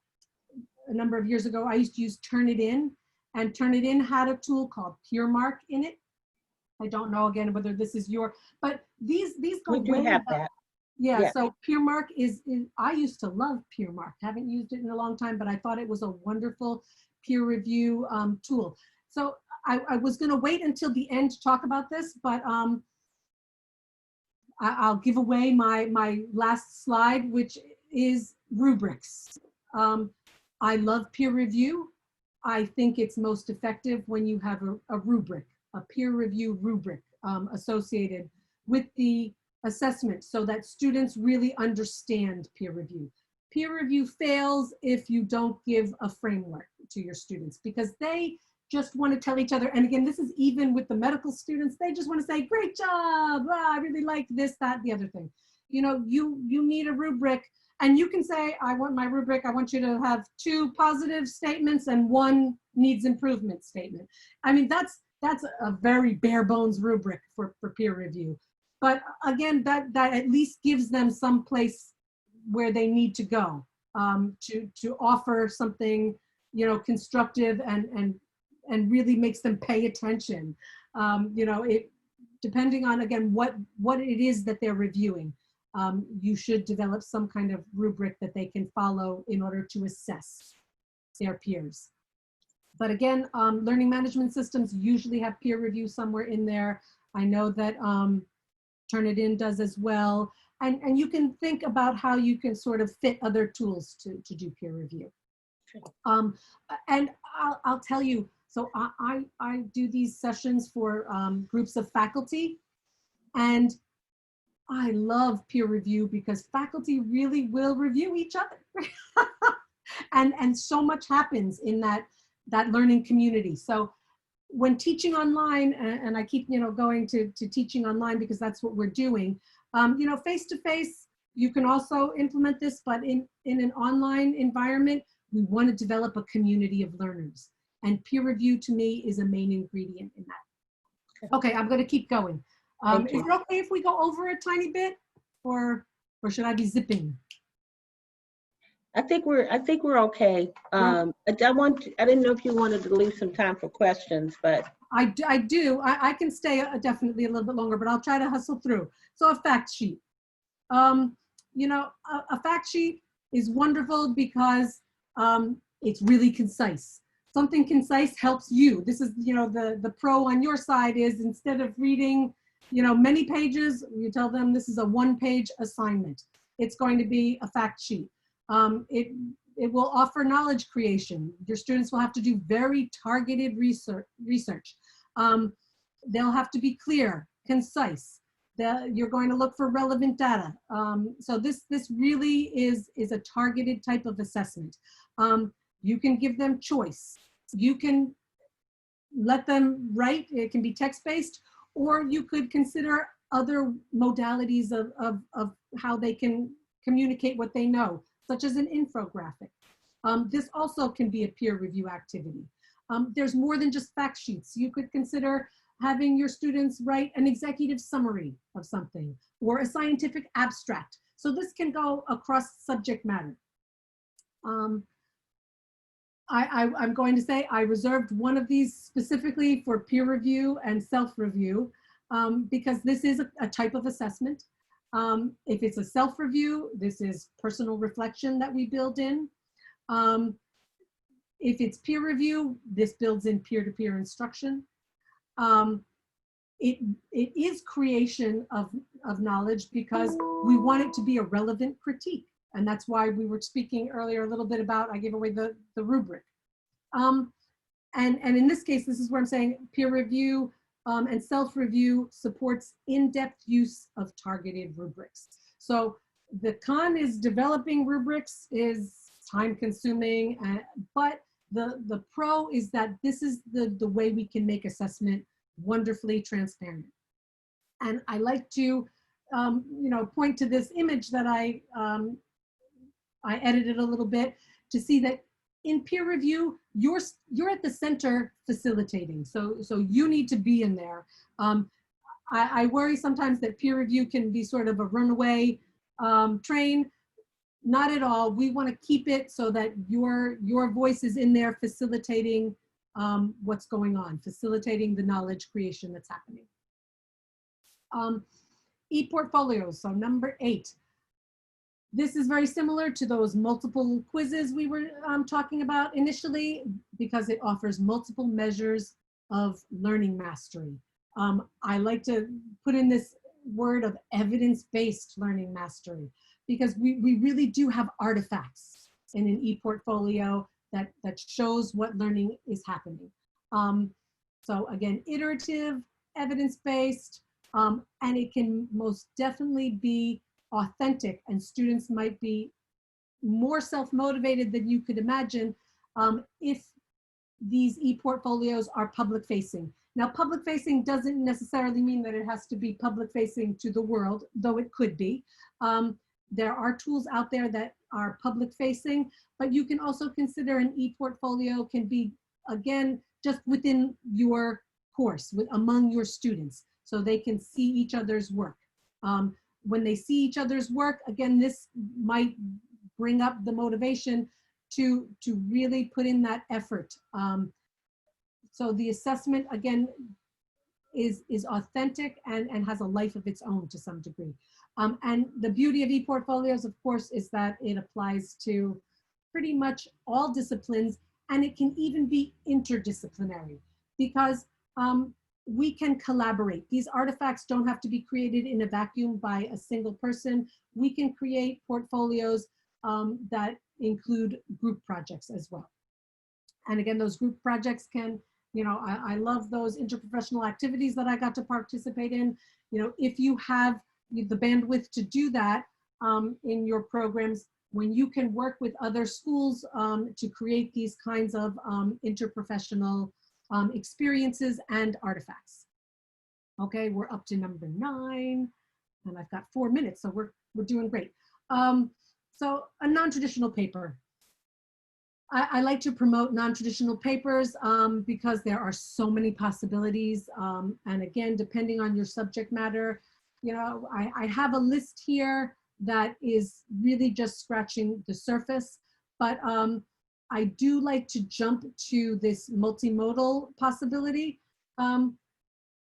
number of years ago, I used to use Turnitin, and Turnitin had a tool called Peermark in it. I don't know, again, whether this is but these go We do have that. Yeah, so Peermark is, I used to love Peermark. Haven't used it in a long time, but I thought it was a wonderful peer review tool. So I was going to wait until the end to talk about this, but I'll give away my last slide, which is rubrics. I love peer review. I think it's most effective when you have a rubric, a peer review rubric associated with the assessment so that students really understand peer review. Peer review fails if you don't give a framework. to your students, because they just want to tell each other. And again, this is even with the medical students, they just want to say, great job. I really like this, that, the other thing. You know, you need a rubric, and you can say, I want my rubric, I want you to have 2 positive statements and 1 needs improvement statement. I mean, that's a very bare bones rubric for peer review. But again, that at least gives them some place where they need to go to offer something, you know, constructive and really makes them pay attention. You know, it depending on, again, what it is that they're reviewing. You should develop some kind of rubric that they can follow in order to assess their peers. But again, learning management systems usually have peer review somewhere in there. I know that Turnitin does as well. And you can think about how you can sort of fit other tools to do peer review. And I'll tell you, so I do these sessions for groups of faculty, and I love peer review because faculty really will review each other. and so much happens in that learning community. So when teaching online, and I keep, you know, going to teaching online because that's what we're doing, you know, face-to-face, you can also implement this, but in an online environment, we want to develop a community of learners. And peer review to me is a main ingredient in that. Okay, I'm going to keep going. Is it okay if we go over a tiny bit, or should I be zipping? I think we're okay. I didn't know if you wanted to leave some time for questions, but I do. I can stay definitely a little bit longer, but I'll try to hustle through. So a fact sheet. You know, a fact sheet is wonderful because it's really concise. Something concise helps you. This is, you know, the pro on your side is, instead of reading, you know, many pages, you tell them this is a 1-page assignment. It's going to be a fact sheet. It will offer knowledge creation. Your students will have to do very targeted research. They'll have to be clear, concise. You're going to look for relevant data. So this really is a targeted type of assessment. You can give them choice. You can let them write. It can be text-based, or you could consider other modalities of how they can communicate what they know, such as an infographic. This also can be a peer review activity. There's more than just fact sheets. You could consider having your students write an executive summary of something, or a scientific abstract. So this can go across subject matter. I'm going to say I reserved one of these specifically for peer review and self-review, because this is a type of assessment. If it's a self-review, this is personal reflection that we build in. If it's peer review, this builds in peer-to-peer instruction. It is creation of knowledge because we want it to be a relevant critique. And that's why we were speaking earlier a little bit about, I gave away the rubric. And in this case, this is where I'm saying peer review and self-review supports in-depth use of targeted rubrics. So the con is developing rubrics is time-consuming, but the pro is that this is the way we can make assessment wonderfully transparent. And I like to, you know, point to this image that I edited a little bit to see that in peer review, you're at the center facilitating. So you need to be in there. I worry sometimes that peer review can be sort of a runaway train. Not at all. We want to keep it so that your voice is in there facilitating what's going on, facilitating the knowledge creation that's happening. E-portfolios, so number 8. This is very similar to those multiple quizzes we were talking about initially, because it offers multiple measures of learning mastery. I like to put in this word of evidence-based learning mastery, because we really do have artifacts in an e-portfolio that shows what learning is happening. So again, iterative, evidence-based, and it can most definitely be authentic, and students might be more self-motivated than you could imagine if these e-portfolios are public facing. Now, public facing doesn't necessarily mean that it has to be public facing to the world, though it could be. There are tools out there that are public facing, but you can also consider an e-portfolio can be, again, just within your course, among your students, so they can see each other's work. When they see each other's work, again, this might bring up the motivation to really put in that effort. So the assessment, again, is authentic and has a life of its own to some degree. And the beauty of e-portfolios, of course, is that it applies to pretty much all disciplines, and it can even be interdisciplinary because we can collaborate. These artifacts don't have to be created in a vacuum by a single person. We can create portfolios that include group projects as well. And again, those group projects can, I love those interprofessional activities that I got to participate in. If you have the bandwidth to do that in your programs, when you can work with other schools to create these kinds of interprofessional experiences and artifacts. Okay, we're up to number 9, and I've got 4 minutes, so we're doing great. So a non-traditional paper. I like to promote non-traditional papers because there are so many possibilities. And again, depending on your subject matter, I have a list here that is really just scratching the surface, but I do like to jump to this multimodal possibility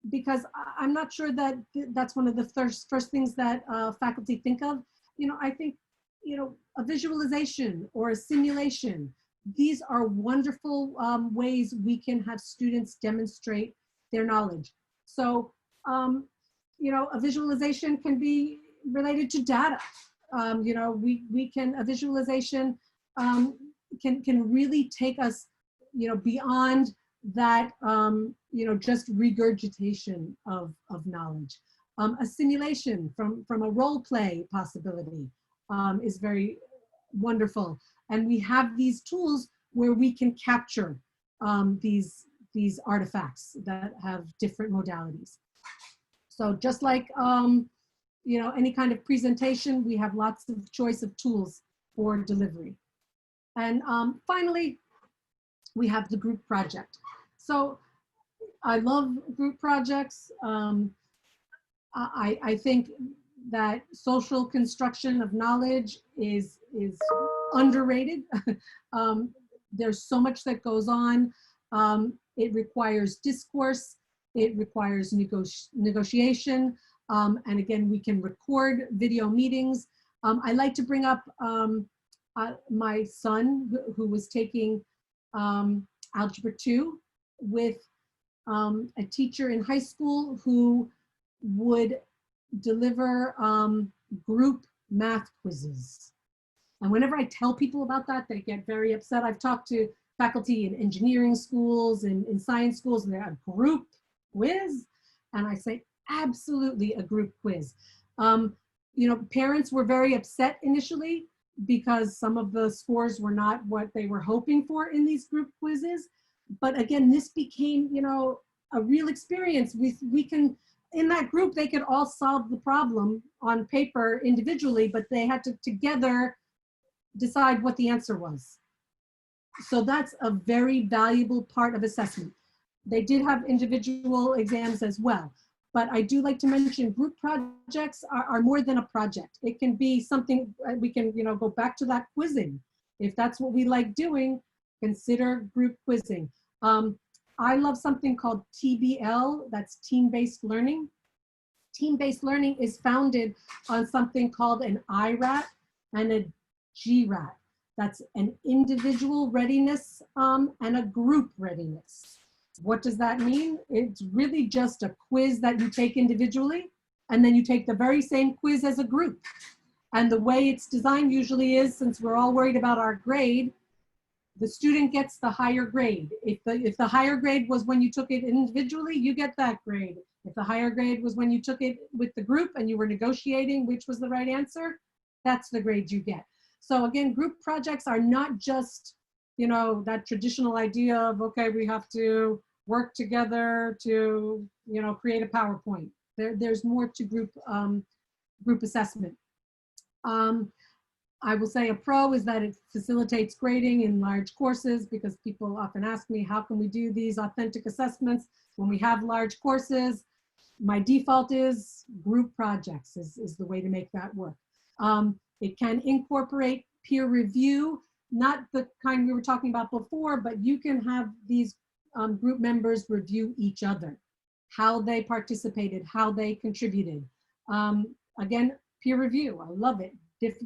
because I'm not sure that that's one of the first things that faculty think of. I think, a visualization or a simulation, these are wonderful ways we can have students demonstrate their knowledge. So, a visualization can be related to data. A visualization can really take us, beyond that, just regurgitation of knowledge. A simulation from a role play possibility is very wonderful. And we have these tools where we can capture these artifacts that have different modalities. So just like, any kind of presentation, we have lots of choice of tools for delivery. And finally, we have the group project. So I love group projects. I think that social construction of knowledge is underrated. There's so much that goes on. It requires discourse. It requires negotiation. And again, we can record video meetings. I like to bring up my son who was taking Algebra 2 with a teacher in high school who would deliver group math quizzes. And whenever I tell people about that, they get very upset. I've talked to faculty in engineering schools and in science schools, and they're a group quiz. And I say, absolutely a group quiz. Parents were very upset initially because some of the scores were not what they were hoping for in these group quizzes. But again, this became, a real experience. We can, in that group, they could all solve the problem on paper individually, but they had to together decide what the answer was. So that's a very valuable part of assessment. They did have individual exams as well, but I do like to mention group projects are more than a project. It can be something we can, go back to that quizzing. If that's what we like doing, consider group quizzing. I love something called TBL, that's team-based learning. Team-based learning is founded on something called an IRAT and a GRAT. That's an individual readiness and a group readiness. What does that mean? It's really just a quiz that you take individually, and then you take the very same quiz as a group. And the way it's designed usually is, since we're all worried about our grade, the student gets the higher grade. If the higher grade was when you took it individually, you get that grade. If the higher grade was when you took it with the group and you were negotiating which was the right answer, that's the grade you get. So again, group projects are not just you know, that traditional idea of, okay, we have to work together to, you know, create a PowerPoint. There's more to group assessment. I will say a pro is that it facilitates grading in large courses, because people often ask me, how can we do these authentic assessments when we have large courses? My default is group projects is the way to make that work. It can incorporate peer review, not the kind we were talking about before, but you can have these group members review each other, how they participated, how they contributed. Again, peer review, I love it,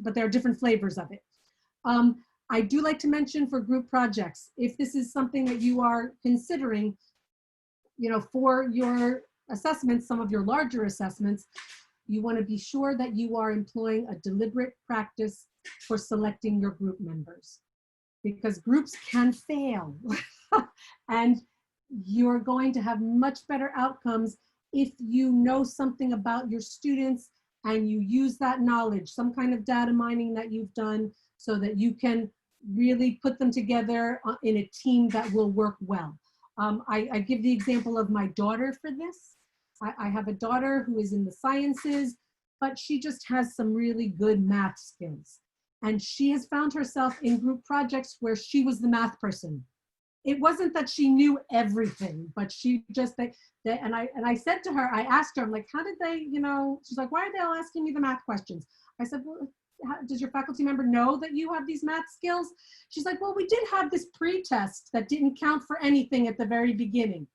but there are different flavors of it. I do like to mention for group projects, if this is something that you are considering, you know, for your assessments, some of your larger assessments, you want to be sure that you are employing a deliberate practice for selecting your group members, because groups can fail and you're going to have much better outcomes if you know something about your students and you use that knowledge, some kind of data mining that you've done, so that you can really put them together in a team that will work well. I give the example of my daughter for this. I have a daughter who is in the sciences, but she just has some really good math skills. And she has found herself in group projects where she was the math person. It wasn't that she knew everything, but she just, and I said to her, I asked her, I'm like, how did they, you know, she's like, why are they all asking me the math questions? I said, well, does your faculty member know that you have these math skills? She's like, well, we did have this pre-test that didn't count for anything at the very beginning.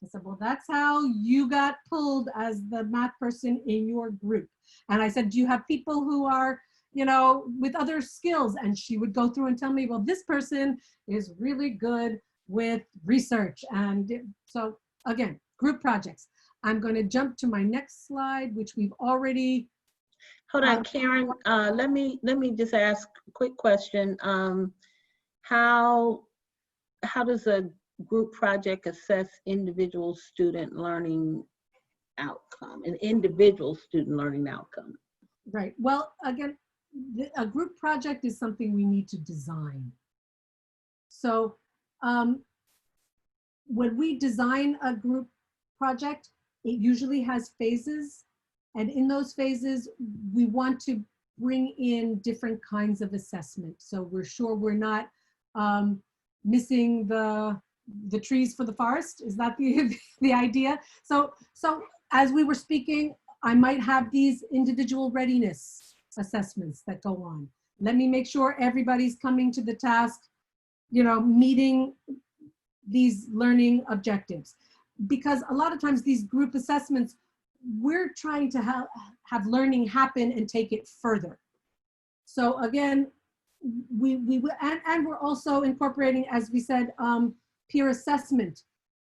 I said, well, that's how you got pulled as the math person in your group. And I said, do you have people who are, you know, with other skills? And she would go through and tell me, well, this person is really good with research. And so again, group projects. I'm going to jump to my next slide, which we've already. Hold on, Karen, let me just ask a quick question. How does a group project assess individual student learning outcome, an individual student learning outcome? Right. Well, again, a group project is something we need to design. So when we design a group project, it usually has phases. And in those phases, we want to bring in different kinds of assessment. So we're sure we're not missing the trees for the forest. Is that the idea? So as we were speaking, I might have these individual readiness assessments that go on. Let me make sure everybody's coming to the task, you know, meeting these learning objectives. Because a lot of times these group assessments, we're trying to have learning happen and take it further. So again, and we're also incorporating, as we said, peer assessment,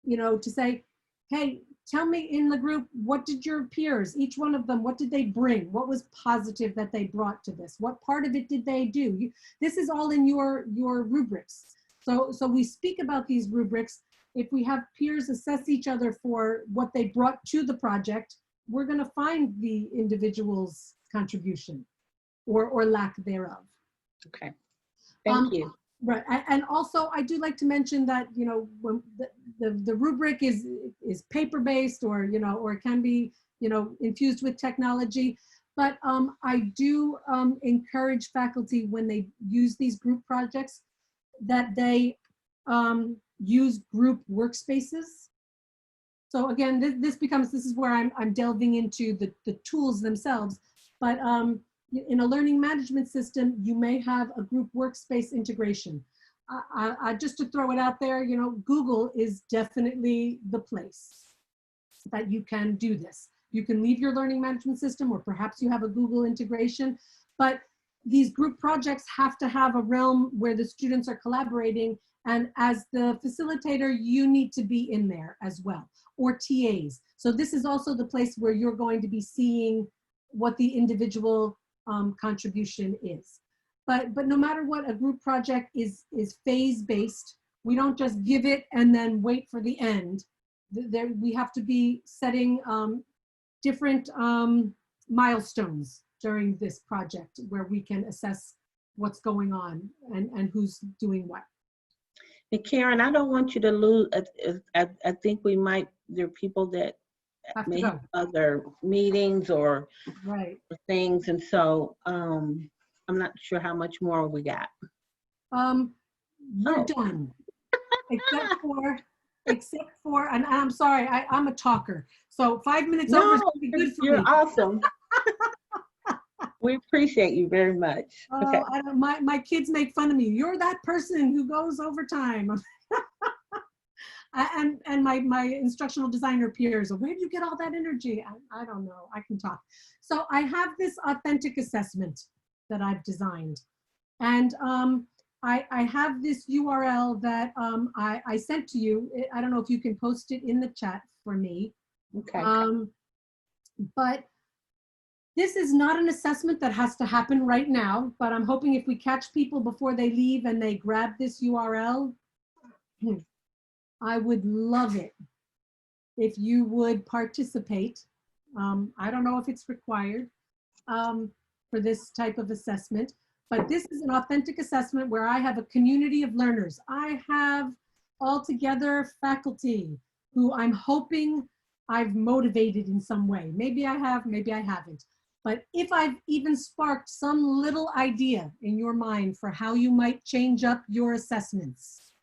you know, to say, hey, tell me in the group, what did your peers, each one of them, what did they bring? What was positive that they brought to this? What part of it did they do? This is all in your rubrics. So we speak about these rubrics. If we have peers assess each other for what they brought to the project, we're going to find the individual's contribution or lack thereof. Okay, thank you. Right, and also I do like to mention that, you know, when the rubric is paper-based, or, you know, or it can be, you know, infused with technology. But I do encourage faculty, when they use these group projects, that they use group workspaces. So again, this is where I'm delving into the tools themselves. But in a learning management system, you may have a group workspace integration. Just to throw it out there, you know, Google is definitely the place that you can do this. You can leave your learning management system, or perhaps you have a Google integration, but these group projects have to have a realm where the students are collaborating. And as the facilitator, you need to be in there as well, or TAs. So this is also the place where you're going to be seeing what the individual contribution is. But no matter what, a group project is phase-based. We don't just give it and then wait for the end. We have to be setting different milestones during this project, where we can assess what's going on and who's doing what. And Karen, I don't want you to lose. I think there are people that Have to may have go. other meetings or Right. things, and so I'm not sure how much more we got. Um, we're Oh, done, except for, and I'm sorry, I'm a talker. So 5 minutes over is no, gonna be good for you're me. awesome. We appreciate you very much. Okay. I don't, my kids make fun of me. You're that person who goes overtime. And my instructional designer peers, where do you get all that energy? I don't know, I can talk. So I have this authentic assessment that I've designed. And I have this URL that I sent to you. I don't know if you can post it in the chat for me. Okay. But this is not an assessment that has to happen right now, but I'm hoping if we catch people before they leave and they grab this URL, I would love it if you would participate. I don't know if it's required for this type of assessment, but this is an authentic assessment where I have a community of learners. I have altogether faculty who I'm hoping I've motivated in some way. Maybe I have, maybe I haven't. But if I've even sparked some little idea in your mind for how you might change up your assessments,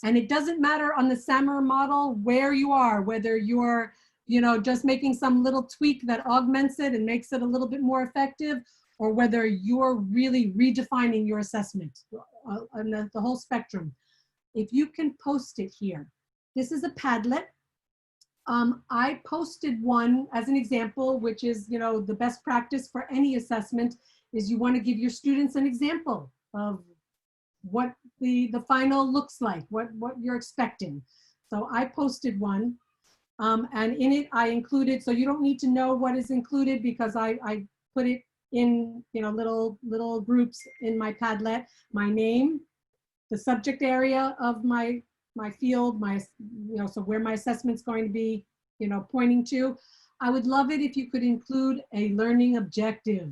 and it doesn't matter on the SAMR model where you are, whether you're, just making some little tweak that augments it and makes it a little bit more effective, or whether you're really redefining your assessment on the whole spectrum. If you can post it here. This is a Padlet. I posted one as an example, which is, the best practice for any assessment is you want to give your students an example of what the final looks like, what you're expecting. So I posted one, and in it I included, so you don't need to know what is included because I put it in, little groups in my Padlet, my name, the subject area of my field, so where my assessment's going to be, pointing to. I would love it if you could include a learning objective,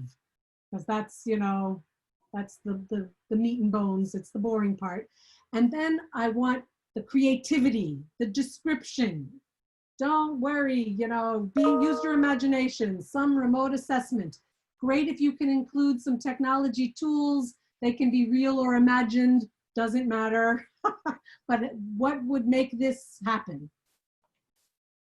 because that's, that's the meat and bones, it's the boring part. And then I want the creativity, the description. Don't worry, use your imagination, some remote assessment. Great if you can include some technology tools. They can be real or imagined, doesn't matter. But what would make this happen?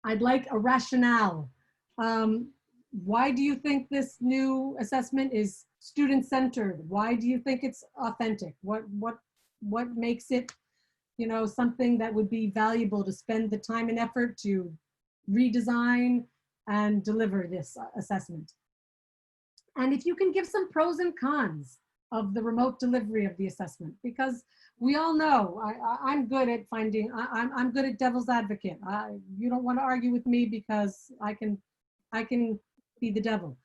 I'd like a rationale. Why do you think this new assessment is student-centered? Why do you think it's authentic? What makes it, something that would be valuable to spend the time and effort to redesign and deliver this assessment? And if you can give some pros and cons of the remote delivery of the assessment, because we all know I'm good at finding, I'm good at devil's advocate. You don't want to argue with me because I can be the devil.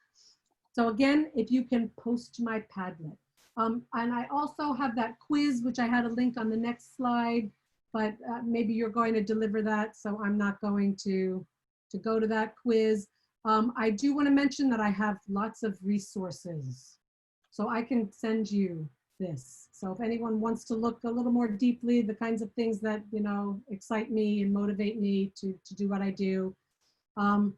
So again, if you can post my Padlet. And I also have that quiz, which I had a link on the next slide, but maybe you're going to deliver that, so I'm not going to go to that quiz. I do want to mention that I have lots of resources, so I can send you this. So if anyone wants to look a little more deeply, the kinds of things that, excite me and motivate me to do what I do. I'm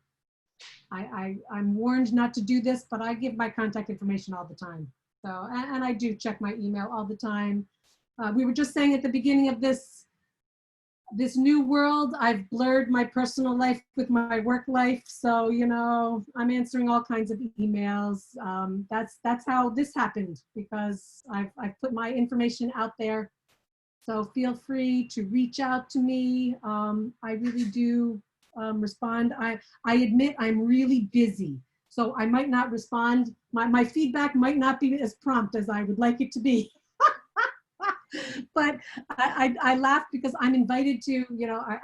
warned not to do this, but I give my contact information all the time. So, and I do check my email all the time. We were just saying at the beginning of this new world, I've blurred my personal life with my work life. So, I'm answering all kinds of emails. That's how this happened, because I've put my information out there. So feel free to reach out to me. I really do respond. I admit I'm really busy, so I might not respond. My feedback might not be as prompt as I would like it to be. But I laugh because I'm invited to,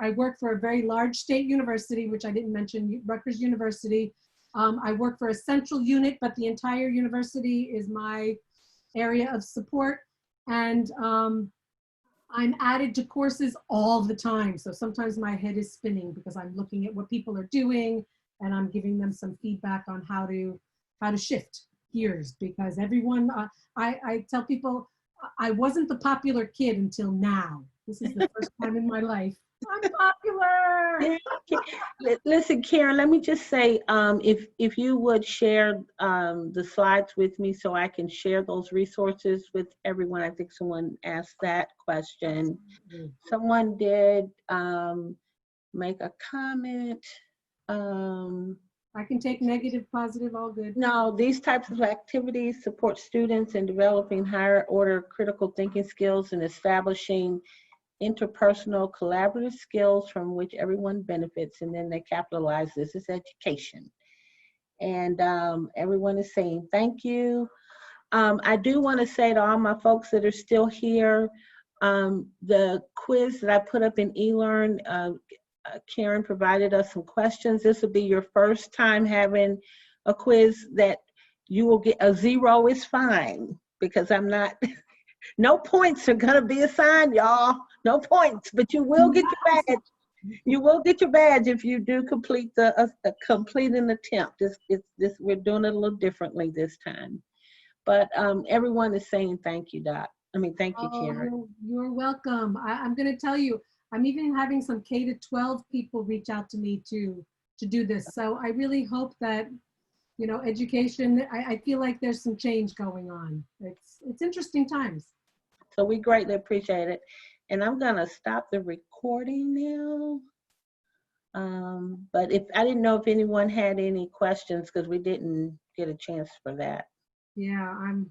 I work for a very large state university, which I didn't mention, Rutgers University. I work for a central unit, but the entire university is my area of support. And I'm added to courses all the time. So sometimes my head is spinning because I'm looking at what people are doing and I'm giving them some feedback on how to shift gears, because everyone, I tell people, I wasn't the popular kid until now. This is the first time in my life. I'm popular. Yeah, listen, Karen, let me just say, if you would share the slides with me so I can share those resources with everyone. I think someone asked that question. Someone did make a comment. I can take negative, positive, all good. No, these types of activities support students in developing higher order critical thinking skills and establishing interpersonal collaborative skills from which everyone benefits, and then they capitalize this as education. And everyone is saying thank you. I do want to say to all my folks that are still here, the quiz that I put up in eLearn, Karen provided us some questions. This will be your first time having a quiz that you will get a 0 is fine, because I'm not, no points are gonna be assigned, y'all. No points, but you will get your badge. You will get your badge if you do complete complete an attempt. We're doing it a little differently this time. But everyone is saying thank you, Doc. I mean, thank you, Karen. You're welcome. I'm going to tell you, I'm even having some K-12 people reach out to me to do this. So I really hope that, you know, education, I feel like there's some change going on. It's interesting times. So we greatly appreciate it. And I'm gonna stop the recording now. But I didn't know if anyone had any questions, because we didn't get a chance for that. Yeah, I'm